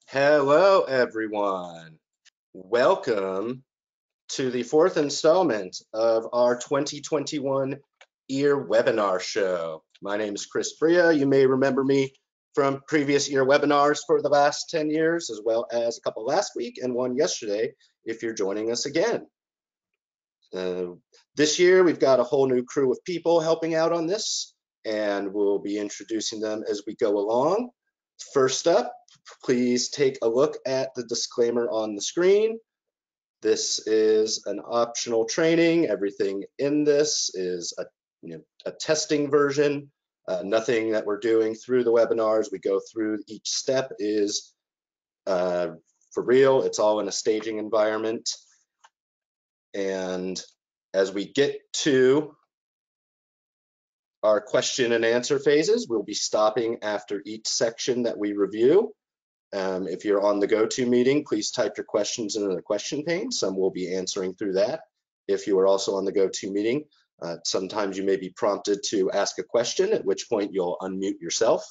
Hello, everyone. Welcome to the fourth installment of our 2021 EAR webinar show. My name is Chris Bria. You may remember me from previous EAR webinars for the last 10 years, as well as a couple last week and one yesterday, if you're joining us again. This year, we've got a whole new crew of people helping out on this, and we'll be introducing them as we go along. First up, please take a look at the disclaimer on the screen. This is an optional training. Everything in this is a testing version. Nothing that we're doing through the webinars we go through each step is for real. It's all in a staging environment. And as we get to our question and answer phases, we'll be stopping after each section that we review. If you're on the GoToMeeting, please type your questions into the question pane. Some will be answering through that. If you are also on the GoToMeeting, sometimes you may be prompted to ask a question, at which point you'll unmute yourself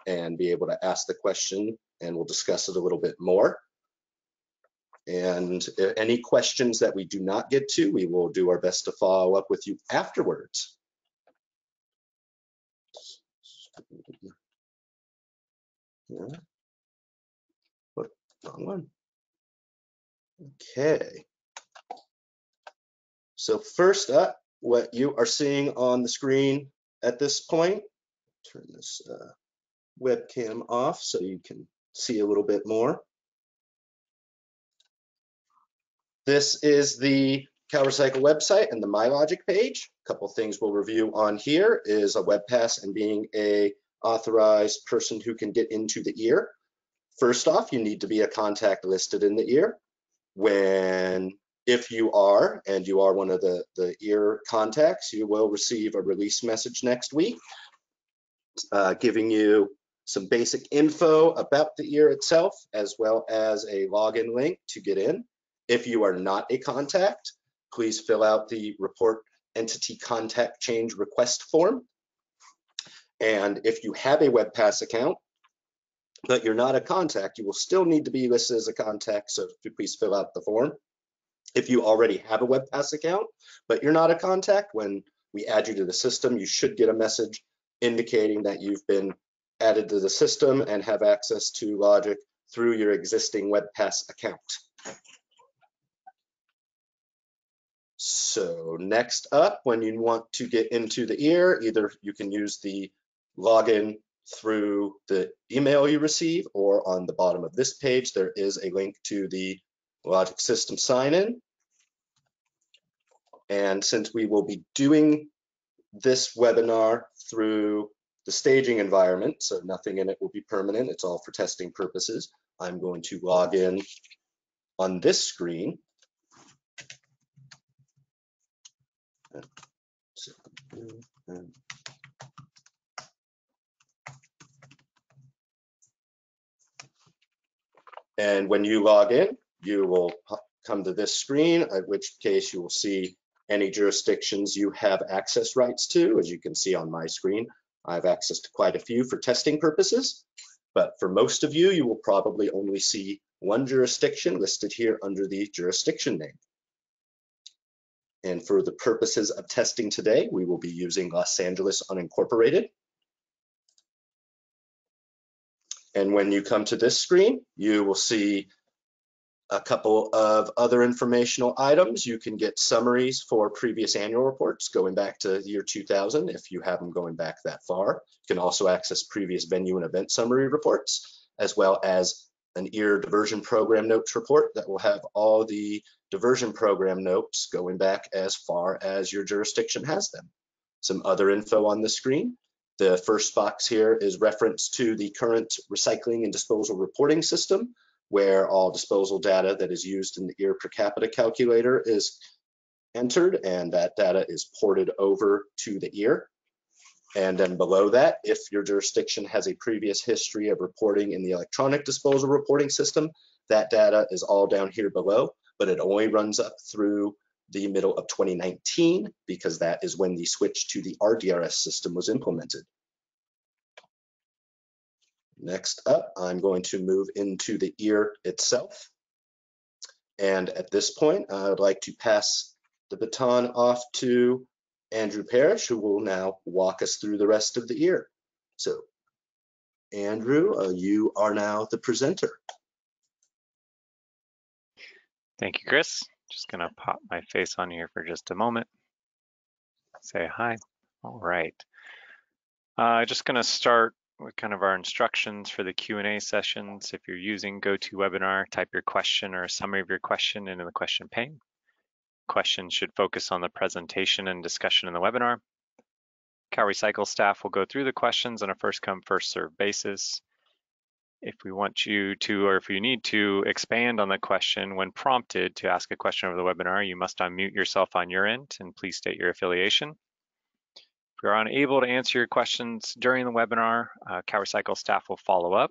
and be able to ask the question, and we'll discuss it a little bit more. And any questions that we do not get to, we will do our best to follow up with you afterwards. Yeah. Wrong one. Okay. So first up, what you are seeing on the screen at this point, turn this webcam off so you can see a little bit more. This is the CalRecycle website and the MyLogic page. A couple things we'll review on here is a web pass and being a authorized person who can get into the EAR. First off, you need to be a contact listed in the EAR. If you are, and you are one of the EAR contacts, you will receive a release message next week, giving you some basic info about the EAR itself, as well as a login link to get in. If you are not a contact, please fill out the report entity contact change request form. And if you have a WebPass account, but you're not a contact, you will still need to be listed as a contact, so please fill out the form. If you already have a WebPass account, but you're not a contact, when we add you to the system, you should get a message indicating that you've been added to the system and have access to Logic through your existing WebPass account. So next up, when you want to get into the EAR, either you can use the login through the email you receive, or on the bottom of this page, there is a link to the Logic system sign-in. And since we will be doing this webinar through the staging environment, so nothing in it will be permanent, it's all for testing purposes, I'm going to log in on this screen. And when you log in, you will come to this screen, in which case you will see any jurisdictions you have access rights to. As you can see on my screen, I have access to quite a few for testing purposes, but for most of you, you will probably only see one jurisdiction listed here under the jurisdiction name. And for the purposes of testing today, we will be using Los Angeles unincorporated. And when you come to this screen, you will see a couple of other informational items. You can get summaries for previous annual reports going back to the year 2000 if you have them going back that far. You can also access previous venue and event summary reports, as well as an EAR diversion program notes report that will have all the diversion program notes going back as far as your jurisdiction has them. Some other info on the screen. The first box here is reference to the current recycling and disposal reporting system, where all disposal data that is used in the EAR per capita calculator is entered, and that data is ported over to the EAR. And then below that, if your jurisdiction has a previous history of reporting in the electronic disposal reporting system, that data is all down here below, but it only runs up through the middle of 2019, because that is when the switch to the RDRS system was implemented. Next up, I'm going to move into the ear itself. And at this point, I would like to pass the baton off to Andrew Parrish, who will now walk us through the rest of the ear. So, Andrew, you are now the presenter. Thank you, Chris. Just gonna pop my face on here for just a moment. Say hi. All right. Just gonna start with kind of our instructions for the Q&A sessions. If you're using GoToWebinar, type your question or a summary of your question into the question pane. Questions should focus on the presentation and discussion in the webinar. CalRecycle staff will go through the questions on a first come, first served basis. If we want you to, or if you need to expand on the question when prompted to ask a question over the webinar, you must unmute yourself on your end and please state your affiliation. If you're unable to answer your questions during the webinar, CalRecycle staff will follow up.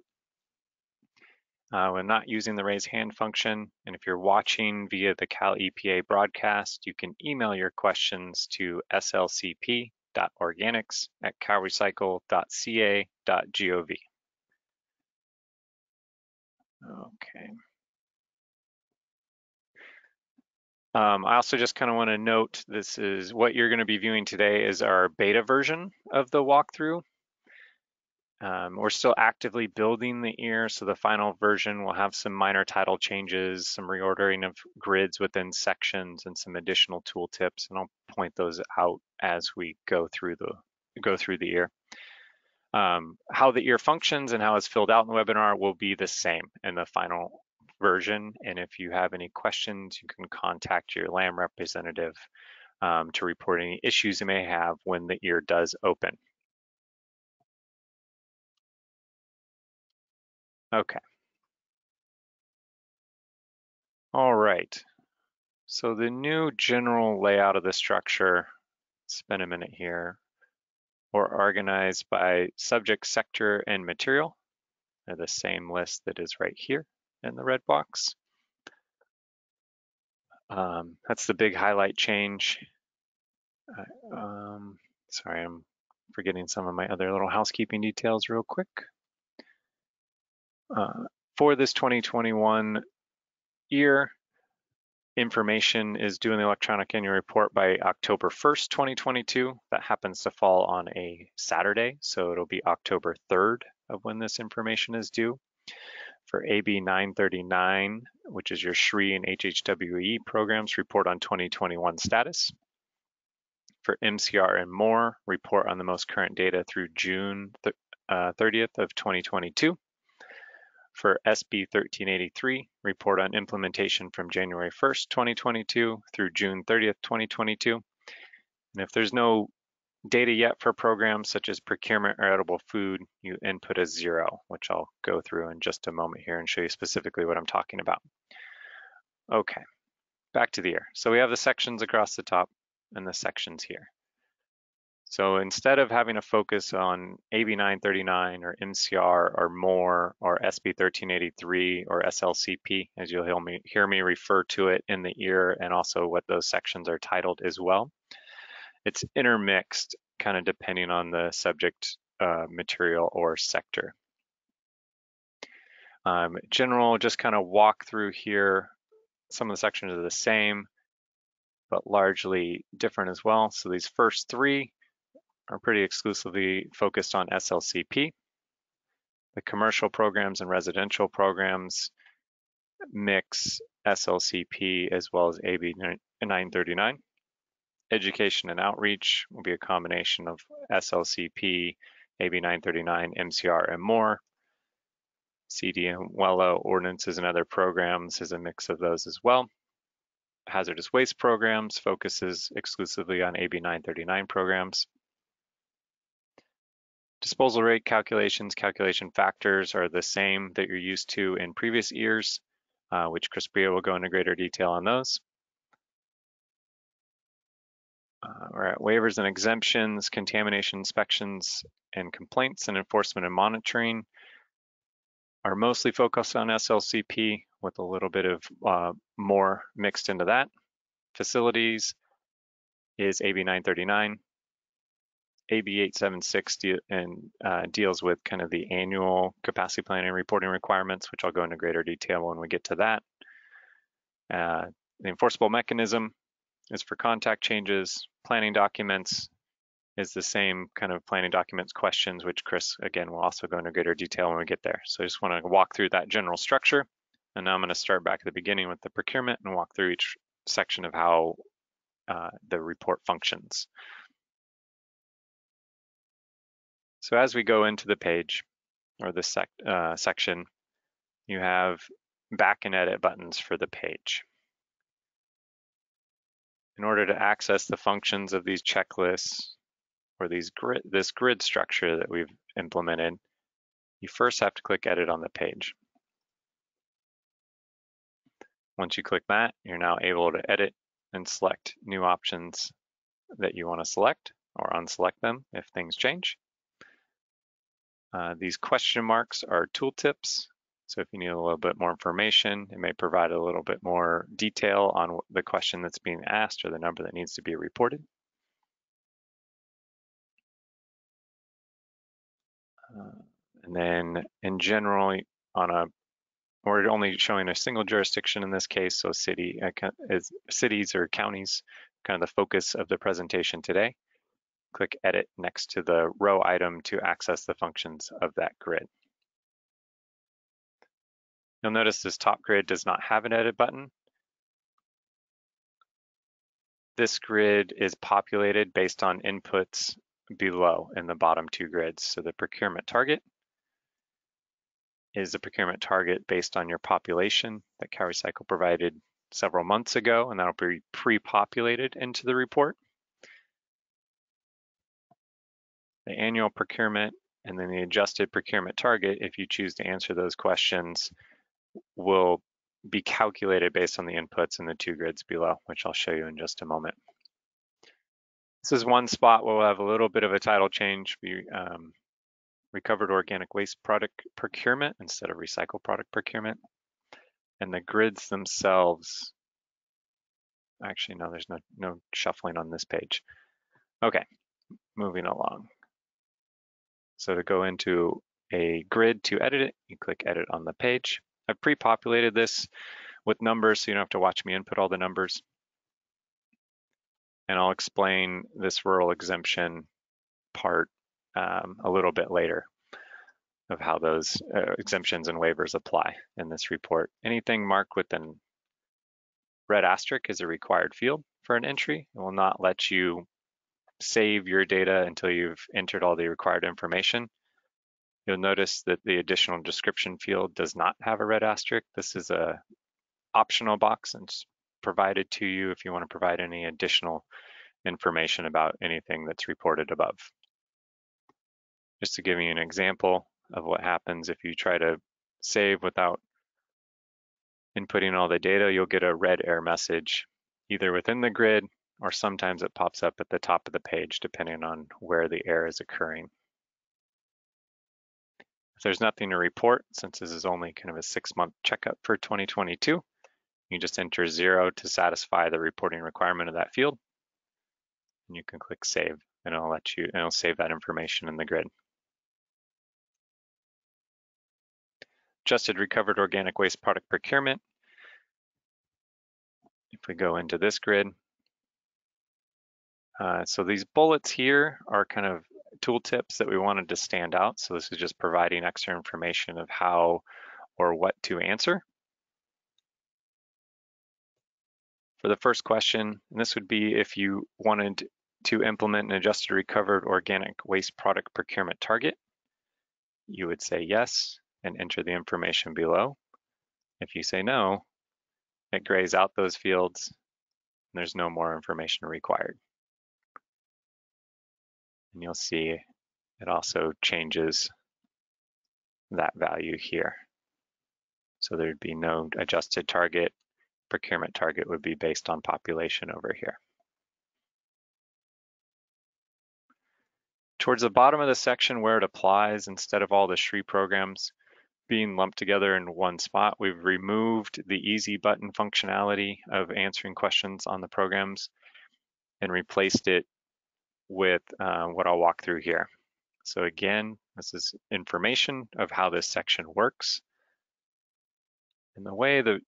We're not using the raise hand function, and if you're watching via the Cal EPA broadcast, you can email your questions to slcp.organics@calrecycle.ca.gov. Okay. I also just kind of want to note this is what you're going to be viewing today is our beta version of the walkthrough. We're still actively building the ear, so the final version will have some minor title changes, some reordering of grids within sections, and some additional tool tips, and I'll point those out as we go through the ear. How the ear functions and how it's filled out in the webinar will be the same in the final version, and if you have any questions, you can contact your LAM representative to report any issues you may have when the ear does open. Okay. All right. So the new general layout of the structure, spend a minute here, or organized by subject, sector, and material. They're the same list that is right here in the red box. That's the big highlight change. Sorry, I'm forgetting some of my other little housekeeping details real quick. For this 2021 year, information is due in the electronic annual report by October 1st, 2022. That happens to fall on a Saturday, so it'll be October 3rd of when this information is due. For AB 939, which is your SHRI and HHWE programs, report on 2021 status. For MCR and more, report on the most current data through June 30th of 2022. For SB 1383, report on implementation from January 1st, 2022 through June 30th, 2022. And if there's no data yet for programs such as procurement or edible food, you input a 0, which I'll go through in just a moment here and show you specifically what I'm talking about. Okay, back to the ear. So we have the sections across the top and the sections here. So instead of having a focus on AB 939 or MCR or more or SB 1383 or SLCP, as you'll hear me refer to it in the ear and also what those sections are titled as well, it's intermixed kind of depending on the subject material or sector. General, just kind of walk through here. Some of the sections are the same, but largely different as well. So these first three are pretty exclusively focused on SLCP. The commercial programs and residential programs mix SLCP as well as AB 939. Education and outreach will be a combination of SLCP, AB 939, MCR, and more. CD and WELO, ordinances and other programs is a mix of those as well. Hazardous waste programs focuses exclusively on AB 939 programs. Disposal rate calculations, calculation factors are the same that you're used to in previous years, which Chris Bria will go into greater detail on those. We're at waivers and exemptions, contamination inspections and complaints, and enforcement and monitoring are mostly focused on SLCP with a little bit of more mixed into that. Facilities is AB 939. AB 876 deals with kind of the annual capacity planning reporting requirements, which I'll go into greater detail when we get to that. The enforceable mechanism is for contact changes. Planning documents is the same kind of planning documents questions, which Chris, again, will also go into greater detail when we get there. So I just want to walk through that general structure. And now I'm going to start back at the beginning with the procurement and walk through each section of how the report functions. So as we go into the page or this section, you have back and edit buttons for the page. In order to access the functions of these checklists or this grid structure that we've implemented, you first have to click edit on the page. Once you click that, you're now able to edit and select new options that you want to select or unselect them if things change. These question marks are tooltips. So if you need a little bit more information, it may provide a little bit more detail on the question that's being asked or the number that needs to be reported. And then in general, we're only showing a single jurisdiction in this case, so cities or counties, kind of the focus of the presentation today. Click edit next to the row item to access the functions of that grid. You'll notice this top grid does not have an edit button. This grid is populated based on inputs below in the bottom two grids. So the procurement target is the procurement target based on your population that CalRecycle provided several months ago, and that'll be pre-populated into the report. The annual procurement and then the adjusted procurement target, if you choose to answer those questions, will be calculated based on the inputs in the two grids below, which I'll show you in just a moment. This is one spot where we'll have a little bit of a title change. We recovered organic waste product procurement instead of recycled product procurement. And the grids themselves, actually, no, there's no shuffling on this page. Okay, moving along. So to go into a grid to edit it, you click edit on the page. I've pre-populated this with numbers, so you don't have to watch me input all the numbers. And I'll explain this rural exemption part a little bit later of how those exemptions and waivers apply in this report. Anything marked with a red asterisk is a required field for an entry. It will not let you save your data until you've entered all the required information. You'll notice that the additional description field does not have a red asterisk. This is a optional box and it's provided to you if you want to provide any additional information about anything that's reported above. Just to give you an example of what happens if you try to save without inputting all the data, you'll get a red error message either within the grid or sometimes it pops up at the top of the page depending on where the error is occurring. If there's nothing to report, since this is only kind of a 6-month checkup for 2022, you just enter 0 to satisfy the reporting requirement of that field. And you can click save and it'll save that information in the grid. Adjusted recovered organic waste product procurement. If we go into this grid, so these bullets here are kind of tooltips that we wanted to stand out. So this is just providing extra information of how or what to answer. For the first question, and this would be if you wanted to implement an adjusted recovered organic waste product procurement target, you would say yes and enter the information below. If you say no, it grays out those fields and there's no more information required. And you'll see it also changes that value here. So there'd be no adjusted target. Procurement target would be based on population over here. Towards the bottom of the section where it applies, instead of all the SRE programs being lumped together in one spot, we've removed the easy button functionality of answering questions on the programs and replaced it with what I'll walk through here. So again, this is information of how this section works. And the way that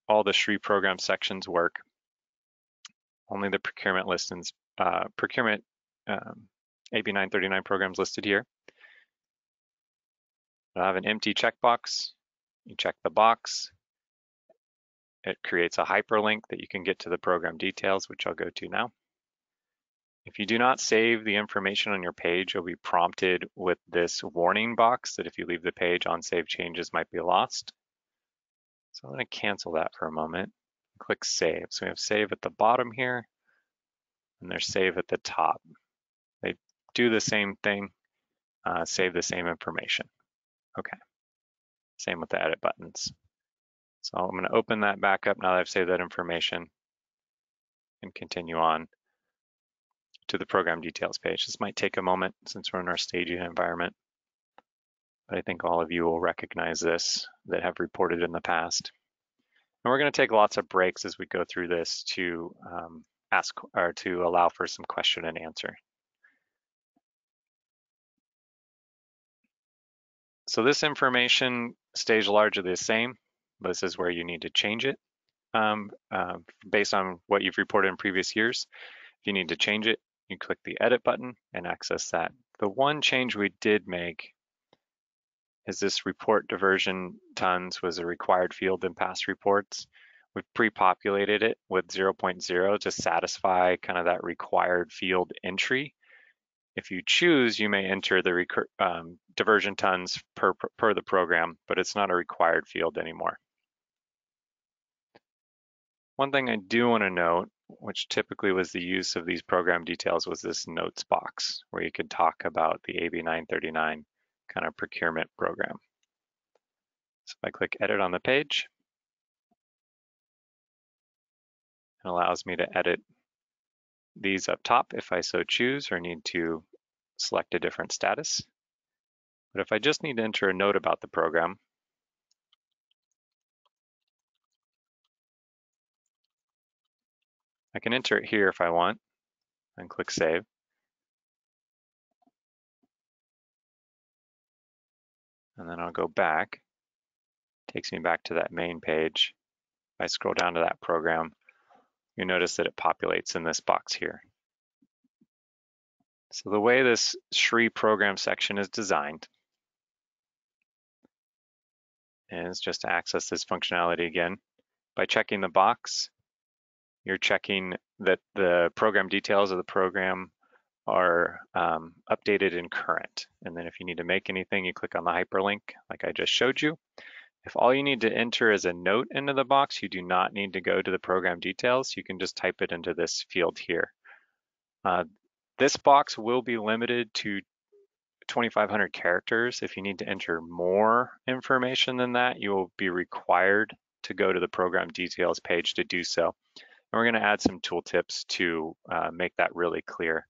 all the SRE program sections work, only the procurement listings, procurement AB 939 programs listed here. I have an empty checkbox. You check the box. It creates a hyperlink that you can get to the program details, which I'll go to now. If you do not save the information on your page, you'll be prompted with this warning box that if you leave the page, unsaved changes might be lost. So I'm going to cancel that for a moment. Click Save. So we have Save at the bottom here, and there's Save at the top. They do the same thing, save the same information. Okay. Same with the edit buttons. So I'm going to open that back up now that I've saved that information and continue on to the program details page. This might take a moment since we're in our staging environment, but I think all of you will recognize this that have reported in the past. And we're going to take lots of breaks as we go through this to ask or to allow for some question and answer. So this information stays largely the same, but this is where you need to change it based on what you've reported in previous years. If you need to change it, you click the edit button and access that. The one change we did make is this report diversion tons was a required field in past reports. We've pre-populated it with 0.0 to satisfy kind of that required field entry. If you choose, you may enter the diversion tons per the program, but it's not a required field anymore. One thing I do want to note, which typically was the use of these program details, was this notes box where you could talk about the AB 939 kind of procurement program. So if I click edit on the page, it allows me to edit these up top if I so choose or need to select a different status. But if I just need to enter a note about the program, I can enter it here if I want and click save. And then I'll go back. It takes me back to that main page. If I scroll down to that program, you notice that it populates in this box here. So the way this SRE program section is designed is just to access this functionality again. By checking the box, you're checking that the program details of the program are updated and current. And then if you need to make anything, you click on the hyperlink like I just showed you. If all you need to enter is a note into the box, you do not need to go to the program details. You can just type it into this field here. This box will be limited to 2,500 characters. If you need to enter more information than that, you will be required to go to the program details page to do so. And we're going to add some tooltips to make that really clear.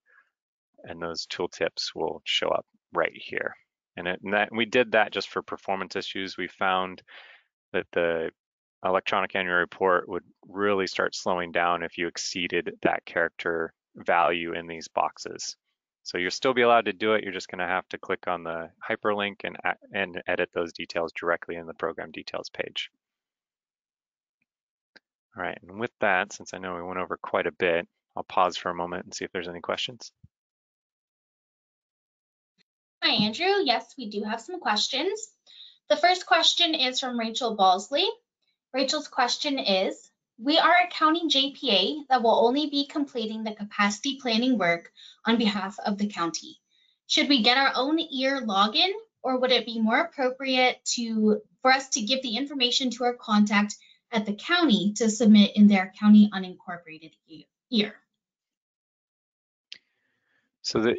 And those tooltips will show up right here. And we did that just for performance issues. We found that the electronic annual report would really start slowing down if you exceeded that character value in these boxes. So you'll still be allowed to do it. You're just going to have to click on the hyperlink and edit those details directly in the program details page. All right, and with that, since I know we went over quite a bit, I'll pause for a moment and see if there's any questions. Hi, Andrew. Yes, we do have some questions. The first question is from Rachel Balsley. Rachel's question is, we are a county JPA that will only be completing the capacity planning work on behalf of the county. Should we get our own EAR login, or would it be more appropriate for us to give the information to our contact at the county to submit in their county unincorporated EAR? So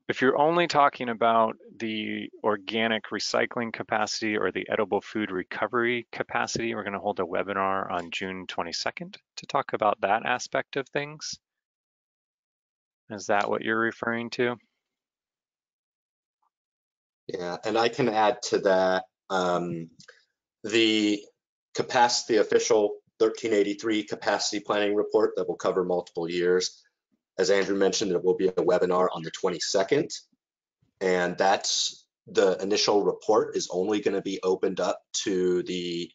if you're only talking about the organic recycling capacity or the edible food recovery capacity, we're going to hold a webinar on June 22nd to talk about that aspect of things. Is that what you're referring to? Yeah, and I can add to that the official 1383 capacity planning report that will cover multiple years. As Andrew mentioned, there will be a webinar on the 22nd, and that's the initial report is only going to be opened up to the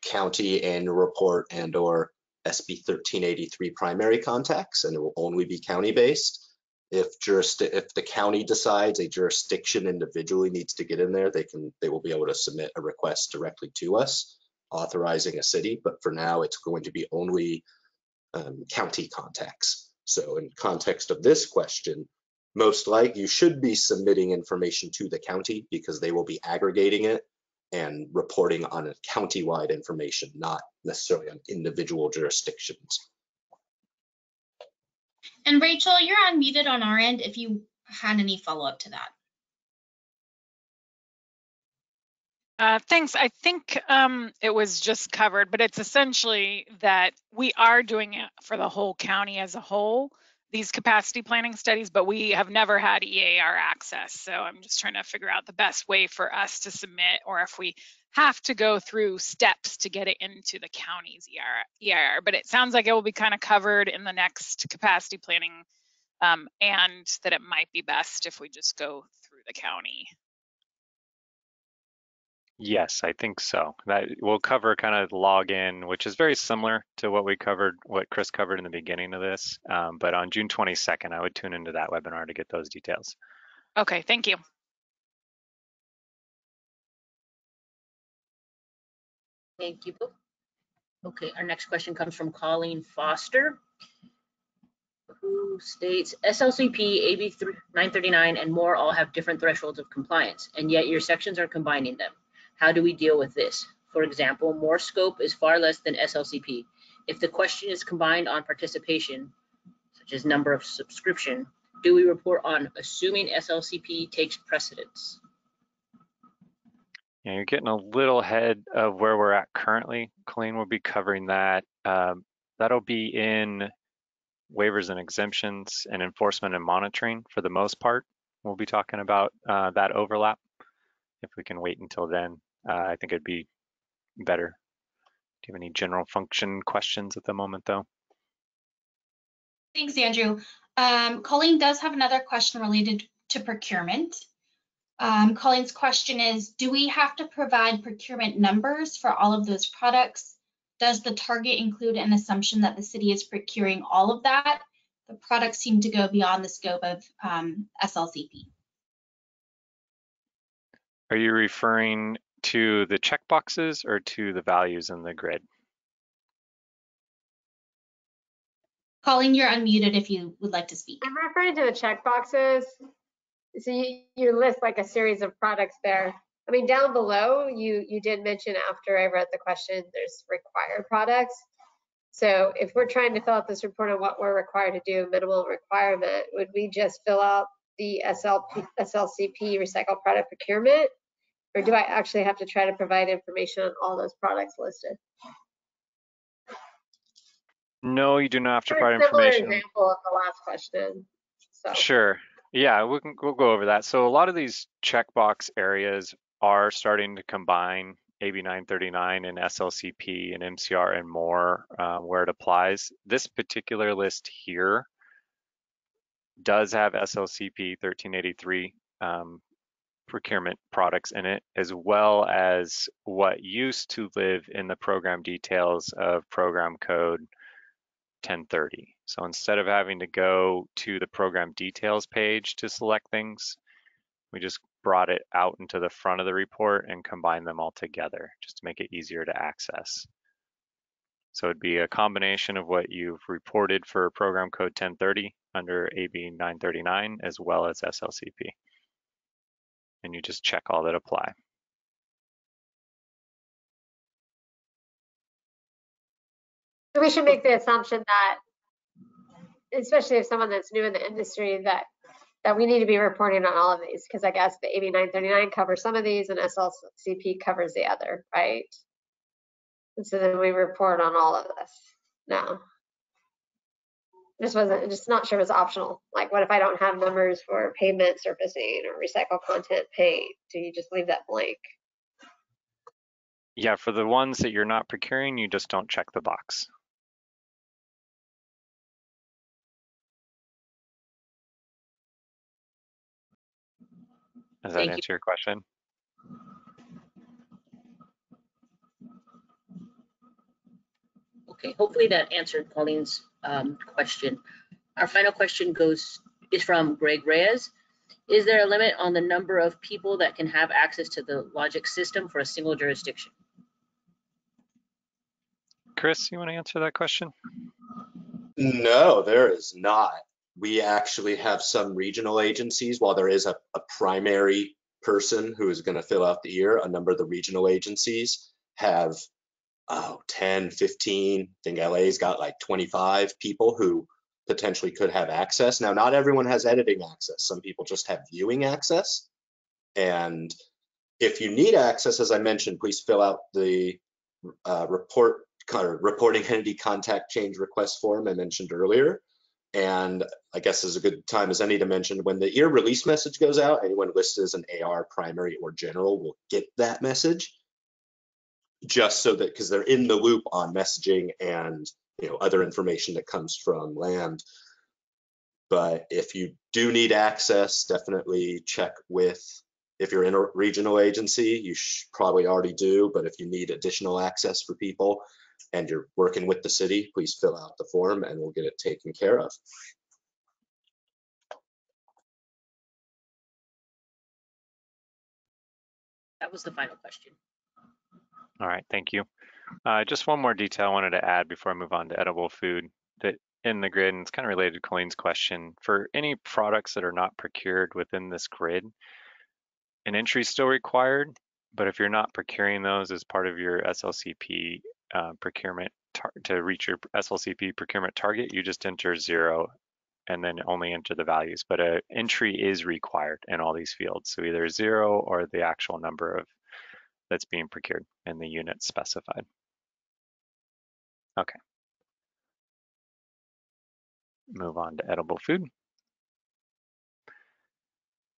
county annual report and or SB 1383 primary contacts, and it will only be county-based. If the county decides a jurisdiction individually needs to get in there, they will be able to submit a request directly to us authorizing a city, but for now it's going to be only county contacts. So in context of this question, most likely you should be submitting information to the county because they will be aggregating it and reporting on a county-wide information, not necessarily on individual jurisdictions. And Rachel, you're unmuted on our end if you had any follow-up to that. Thanks. I think it was just covered, but it's essentially that we are doing it for the whole county as a whole, these capacity planning studies, but we have never had EAR access. So I'm just trying to figure out the best way for us to submit, or if we have to go through steps to get it into the county's EAR. But it sounds like it will be kind of covered in the next capacity planning, and that it might be best if we just go through the county. Yes, I think so. That will cover kind of login, which is very similar to what Chris covered in the beginning of this. But on June 22nd, I would tune into that webinar to get those details. Okay, thank you. Thank you both. Okay, our next question comes from Colleen Foster, who states SLCP, AB 939, and more all have different thresholds of compliance, and yet your sections are combining them. How do we deal with this? For example, more scope is far less than SLCP. If the question is combined on participation, such as number of subscription, do we report on assuming SLCP takes precedence? Yeah, you're getting a little ahead of where we're at currently. Colleen will be covering that. That'll be in waivers and exemptions and enforcement and monitoring for the most part. We'll be talking about that overlap. If we can wait until then, I think it'd be better. Do you have any general function questions at the moment, though? Thanks, Andrew. Colleen does have another question related to procurement. Colleen's question is, do we have to provide procurement numbers for all of those products? Does the target include an assumption that the city is procuring all of that? The products seem to go beyond the scope of SLCP. Are you referring to the checkboxes or to the values in the grid? Colleen, you're unmuted if you would like to speak. I'm referring to the checkboxes. So you list like a series of products there. I mean, down below, you did mention after I read the question, there's required products. So if we're trying to fill out this report on what we're required to do, minimal requirement, would we just fill out the SLCP recycled product procurement? Or do I actually have to try to provide information on all those products listed? No, you do not have to provide Similar information. example of the last question. So. Sure. Yeah, we'll go over that. So a lot of these checkbox areas are starting to combine AB 939 and SLCP and MCR and more where it applies. This particular list here does have SLCP 1383 procurement products in it, as well as what used to live in the program details of program code 1030. So instead of having to go to the program details page to select things, we just brought it out into the front of the report and combined them all together just to make it easier to access. So it'd be a combination of what you've reported for program code 1030 under AB 939 as well as SLCP. And you just check all that apply. So we should make the assumption that, especially if someone that's new in the industry, that we need to be reporting on all of these, because I guess the AB 939 covers some of these and SLCP covers the other, right? And so then we report on all of this. No. Just not sure it was optional. Like, what if I don't have numbers for pavement surfacing or recycled content paint? Do you just leave that blank? Yeah, for the ones that you're not procuring, you just don't check the box. Does that Thank you. answer your question? Okay, hopefully that answered Pauline's question. Our final question is from Greg Reyes. Is there a limit on the number of people that can have access to the logic system for a single jurisdiction? Chris, you want to answer that question? No, there is not. We actually have some regional agencies, while there is a primary person who is going to fill out the year, a number of the regional agencies have 10, 15, I think LA's got like 25 people who potentially could have access. Now, not everyone has editing access. Some people just have viewing access. And if you need access, as I mentioned, please fill out the reporting entity contact change request form I mentioned earlier. And I guess is a good time as any to mention when the year release message goes out, anyone listed as an AR, primary, or general will get that message, just so that, because they're in the loop on messaging and other information that comes from land. But if you do need access, definitely check with, if you're in a regional agency, you probably already do, but if you need additional access for people and you're working with the city, please fill out the form and we'll get it taken care of. That was the final question. All right, thank you. Just one more detail I wanted to add before I move on to edible food, that in the grid, and it's kind of related to Colleen's question, for any products that are not procured within this grid, an entry is still required, but if you're not procuring those as part of your SLCP procurement, to reach your SLCP procurement target, you just enter 0 and then only enter the values. But an entry is required in all these fields. So either 0 or the actual number of that's being procured and the units specified. Okay. Move on to edible food.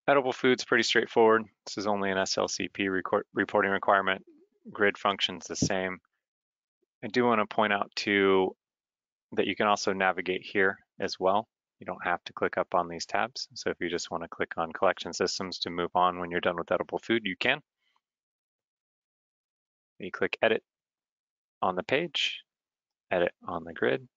Edible food's pretty straightforward. This is only an SLCP reporting requirement. Grid functions the same. I do want to point out too that you can also navigate here as well. You don't have to click up on these tabs. So if you just want to click on collection systems to move on when you're done with edible food, you can. You click edit on the page, edit on the grid,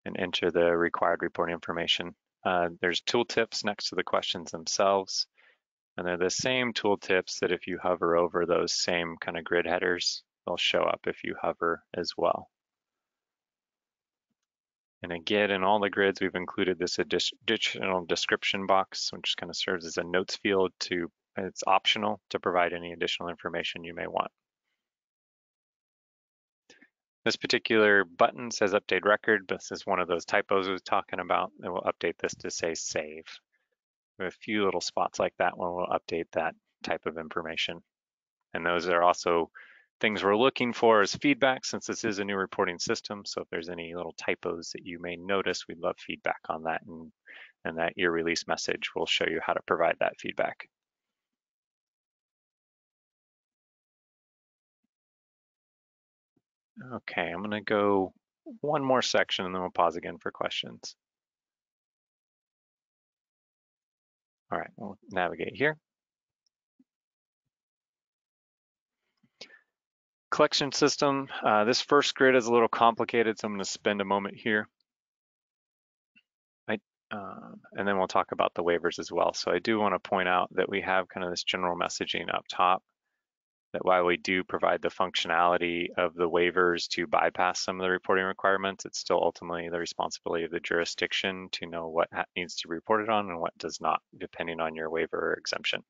and enter the required reporting information. There's tooltips next to the questions themselves. And they're the same tooltips that if you hover over those same kind of grid headers, they'll show up if you hover as well. And again, in all the grids, we've included this additional description box, which kind of serves as a notes field it's optional to provide any additional information you may want. This particular button says update record, but this is one of those typos I was talking about. And we'll update this to say save. We have a few little spots like that when we'll update that type of information. And those are also things we're looking for as feedback, since this is a new reporting system. So if there's any little typos that you may notice, we'd love feedback on that. And that year release message will show you how to provide that feedback. Okay, I'm gonna go one more section and then we'll pause again for questions. All right, we'll navigate here. Collection system, this first grid is a little complicated, so I'm gonna spend a moment here. And then we'll talk about the waivers as well. So I do wanna point out that we have kind of this general messaging up top, that while we do provide the functionality of the waivers to bypass some of the reporting requirements, it's still ultimately the responsibility of the jurisdiction to know what needs to be reported on and what does not, depending on your waiver or exemption.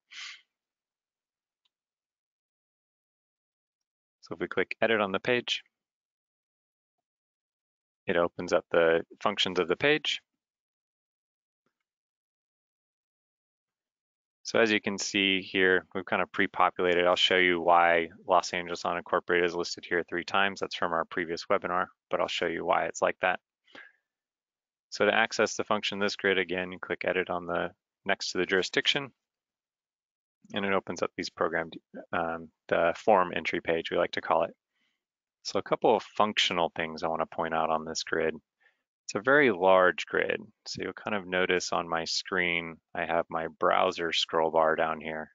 So if we click edit on the page, it opens up the functions of the page. So as you can see here, we've kind of pre-populated. I'll show you why Los Angeles Unincorporated is listed here 3 times. That's from our previous webinar, but I'll show you why it's like that. So to access the function this grid, again, you click edit on the next to the jurisdiction, and it opens up these programmed, the form entry page, we like to call it. So a couple of functional things I want to point out on this grid. It's a very large grid. So you'll kind of notice on my screen, I have my browser scroll bar down here.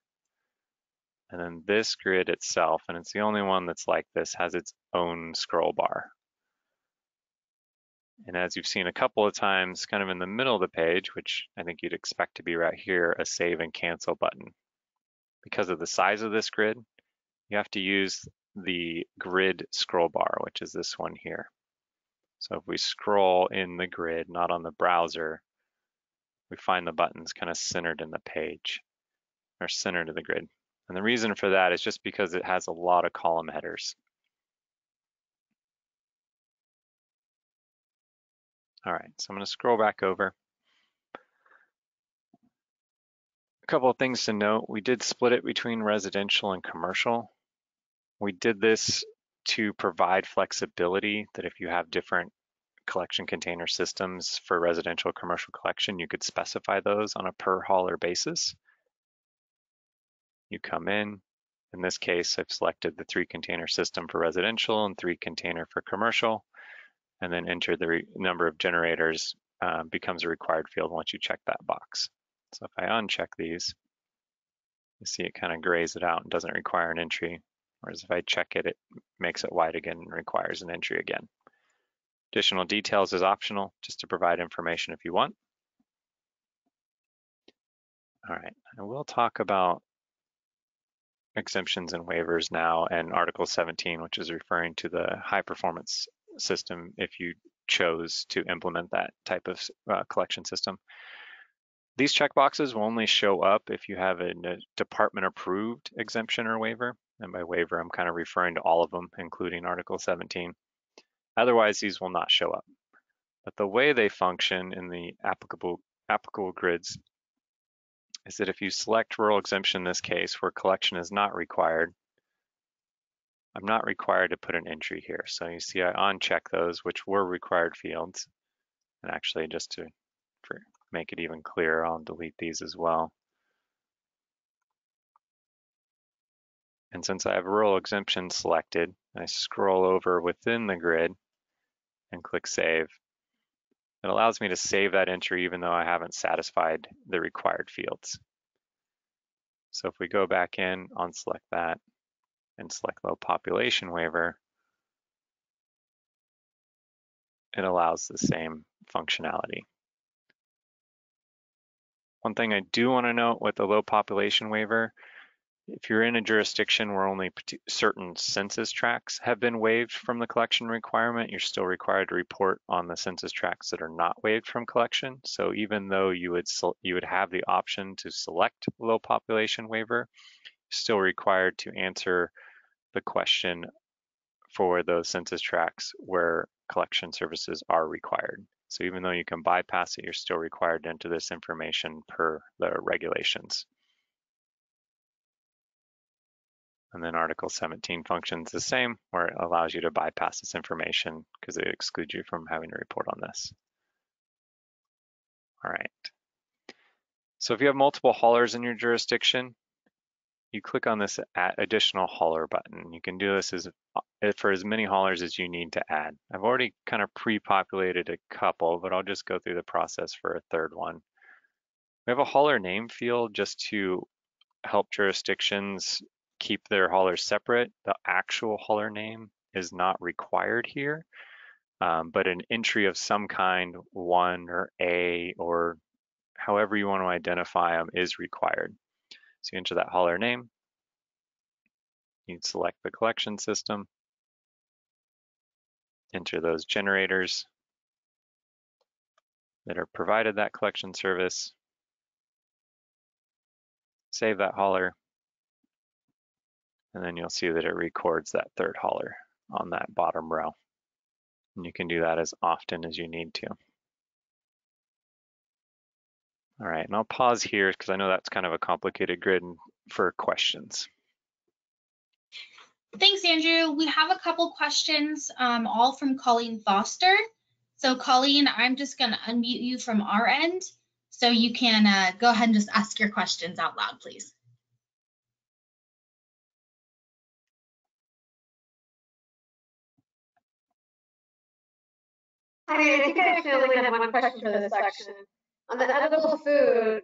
And then this grid itself, and it's the only one that's like this, has its own scroll bar. And as you've seen a couple of times, kind of in the middle of the page, which I think you'd expect to be right here, a save and cancel button. Because of the size of this grid, you have to use the grid scroll bar, which is this one here. So if we scroll in the grid, not on the browser, we find the buttons kind of centered in the page, or centered in the grid. And the reason for that is just because it has a lot of column headers. All right, so I'm going to scroll back over. A couple of things to note. We did split it between residential and commercial. We did this to provide flexibility that if you have different collection container systems for residential commercial collection, you could specify those on a per hauler basis. You come in this case, I've selected the 3 container system for residential and 3 container for commercial, and then enter the number of generators becomes a required field once you check that box. So if I uncheck these, you see it kind of grays it out and doesn't require an entry. Whereas if I check it, it makes it white again and requires an entry again. Additional details is optional, just to provide information if you want. All right, I will talk about exemptions and waivers now, and Article 17, which is referring to the high performance system if you chose to implement that type of collection system. These checkboxes will only show up if you have a department approved exemption or waiver. And by waiver, I'm kind of referring to all of them, including Article 17. Otherwise, these will not show up. But the way they function in the applicable grids is that if you select rural exemption in this case where collection is not required, I'm not required to put an entry here. So you see I uncheck those which were required fields. And actually just to make it even clearer, I'll delete these as well. And since I have rural exemption selected, I scroll over within the grid and click Save. It allows me to save that entry even though I haven't satisfied the required fields. So if we go back in, unselect that, and select low population waiver, it allows the same functionality. One thing I do want to note with the low population waiver, if you're in a jurisdiction where only certain census tracts have been waived from the collection requirement, you're still required to report on the census tracts that are not waived from collection. So even though you would have the option to select low population waiver, you're still required to answer the question for those census tracts where collection services are required. So even though you can bypass it, you're still required to enter this information per the regulations. And then Article 17 functions the same, where it allows you to bypass this information because it excludes you from having to report on this. All right. So if you have multiple haulers in your jurisdiction, you click on this Add Additional Hauler button. You can do this for as many haulers as you need to add. I've already kind of pre-populated a couple, but I'll just go through the process for a third one. We have a hauler name field just to help jurisdictions keep their haulers separate. The actual hauler name is not required here, but an entry of some kind, 1 or A, or however you want to identify them is required. So you enter that hauler name, you'd select the collection system, enter those generators that are provided that collection service, save that hauler, and then you'll see that it records that third hauler on that bottom row. And you can do that as often as you need to. All right, and I'll pause here because I know that's kind of a complicated grid for questions. Thanks, Andrew. We have a couple questions, all from Colleen Foster. So Colleen, I'm just going to unmute you from our end so you can go ahead and just ask your questions out loud, please. I mean, I think I feel like section. On the edible food,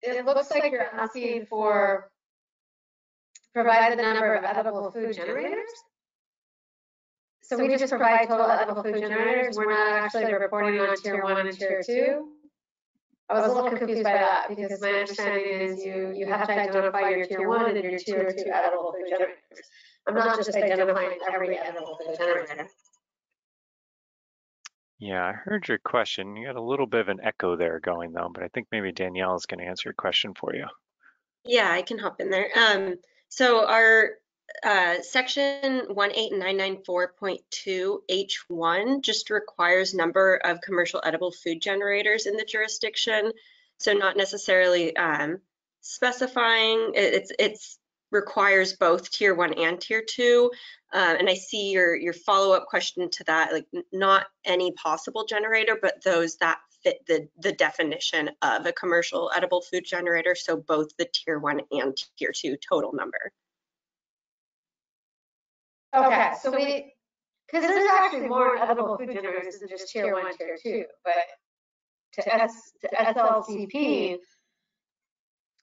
it looks like you're asking for provide the number of edible food generators. So we just provide total edible food generators. We're not actually reporting on tier 1 and tier 2. I was a little confused by that because my understanding is you have to identify your tier 1 and your tier 2 edible food generators. I'm not just identifying every edible food generator. Yeah, I heard your question. You got a little bit of an echo there going though, but I think maybe Danielle is going to answer your question for you. Yeah, I can hop in there. So our section 18994.2 H1 just requires number of commercial edible food generators in the jurisdiction. So not necessarily specifying, it's requires both tier 1 and tier 2. And I see your follow-up question to that, like not any possible generator, but those that fit the definition of a commercial edible food generator. So both the tier 1 and tier 2 total number. Okay, so because there's actually more edible food generators than just tier 1, tier 2, but to SLCP,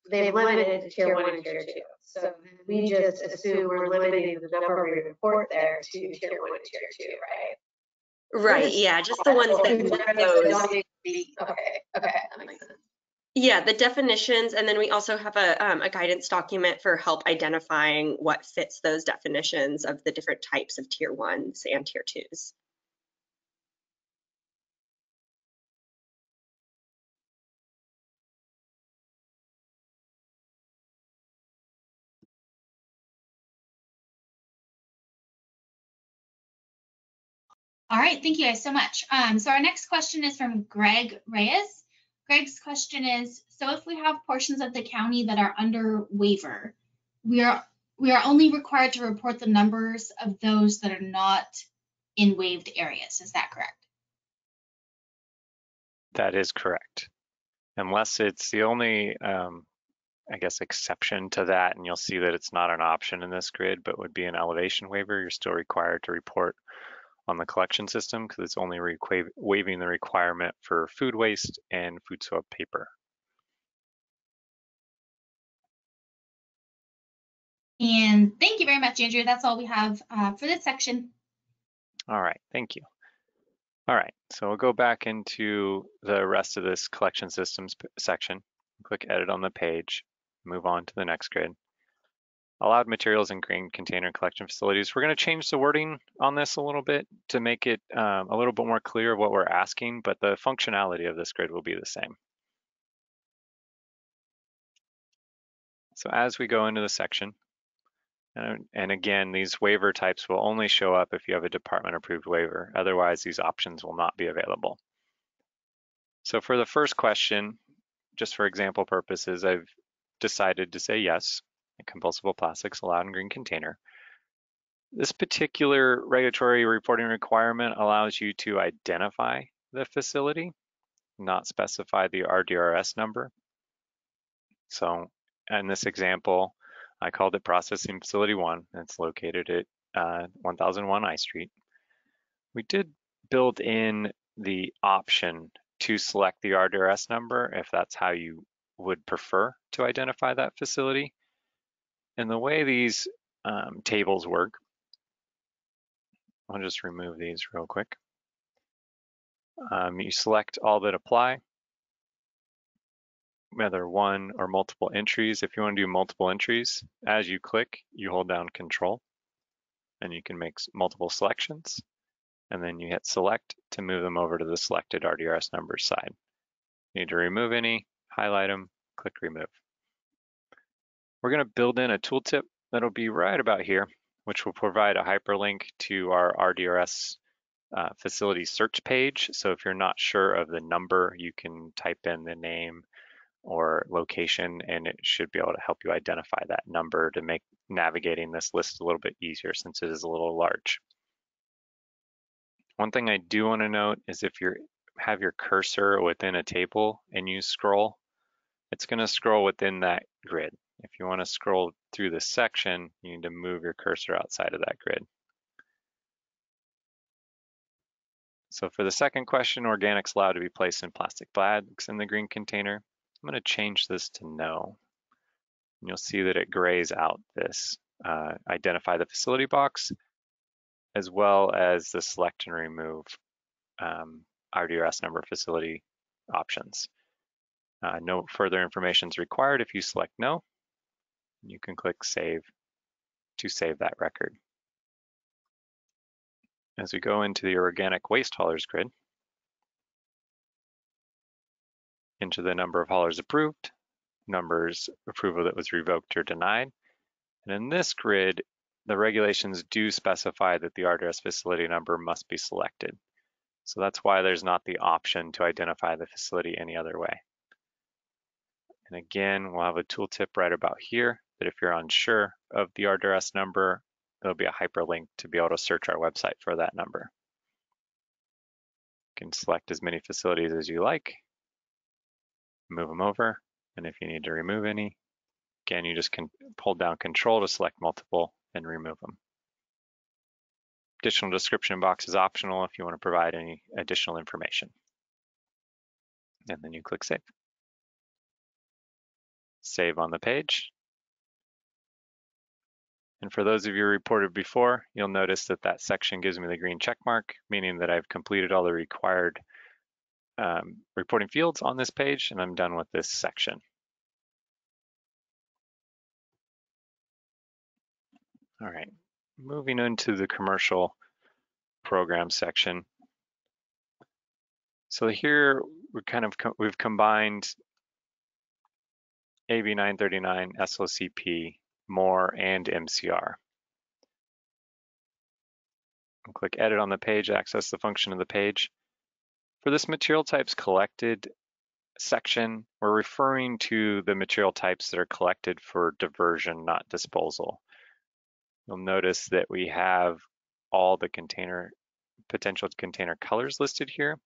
they've limited to tier 1 and tier 2. So we just assume we're limiting the number we report there to tier 1 and tier 2, right? Right, yeah, just the ones that meet those. Okay, that makes sense. Yeah, the definitions, and then we also have a guidance document for help identifying what fits those definitions of the different types of tier 1s and tier 2s. All right, thank you guys so much. So our next question is from Greg Reyes. Greg's question is, so if we have portions of the county that are under waiver, we are only required to report the numbers of those that are not in waived areas. Is that correct? That is correct. Unless it's the only, I guess, exception to that, and you'll see that it's not an option in this grid, but would be an elevation waiver, you're still required to report on the collection system because it's only waiving the requirement for food waste and food soil paper. And thank you very much, Andrew. That's all we have for this section. All right, thank you. All right, so we'll go back into the rest of this collection systems section. Click edit on the page, move on to the next grid. Allowed materials and grain container collection facilities. We're going to change the wording on this a little bit to make it a little bit more clear of what we're asking, but the functionality of this grid will be the same. So as we go into the section, and again, these waiver types will only show up if you have a department approved waiver. Otherwise, these options will not be available. So for the first question, just for example purposes, I've decided to say yes. Compostable plastics allowed in green container. This particular regulatory reporting requirement allows you to identify the facility, not specify the RDRS number. So in this example, I called it Processing Facility 1. It's located at 1001 I Street. We did build in the option to select the RDRS number if that's how you would prefer to identify that facility. And the way these tables work, I'll just remove these real quick. You select all that apply, whether one or multiple entries. If you want to do multiple entries, as you click, you hold down Control, and you can make multiple selections, and then you hit Select to move them over to the selected RDRS numbers side. You need to remove any, highlight them, click Remove. We're going to build in a tooltip that'll be right about here, which will provide a hyperlink to our RDRS facility search page. So if you're not sure of the number, you can type in the name or location, and it should be able to help you identify that number to make navigating this list a little bit easier since it is a little large. One thing I do want to note is if you have your cursor within a table and you scroll, it's going to scroll within that grid. If you want to scroll through the section, you need to move your cursor outside of that grid. So for the second question, organics allowed to be placed in plastic bags in the green container. I'm going to change this to no. And you'll see that it grays out this identify the facility box, as well as the select and remove RDRS number facility options. No further information is required if you select no. You can click save to save that record. As we go into the organic waste haulers grid, into the number of haulers approved, numbers approval that was revoked or denied. And in this grid, the regulations do specify that the RDRS facility number must be selected. So that's why there's not the option to identify the facility any other way. And again, we'll have a tooltip right about here that if you're unsure of the RDRS number, there'll be a hyperlink to be able to search our website for that number. You can select as many facilities as you like, move them over, and if you need to remove any, again, you just can hold down Control to select multiple and remove them. Additional description box is optional if you want to provide any additional information. And then you click Save. Save on the page. And for those of you who reported before, you'll notice that that section gives me the green check mark, meaning that I've completed all the required reporting fields on this page, and I'm done with this section. All right, moving into the commercial program section. So here we've combined AB 939, SLCP, MORE, and MCR. I'll click Edit on the page, access the function of the page. For this material types collected section, we're referring to the material types that are collected for diversion, not disposal. You'll notice that we have all the potential container colors listed here,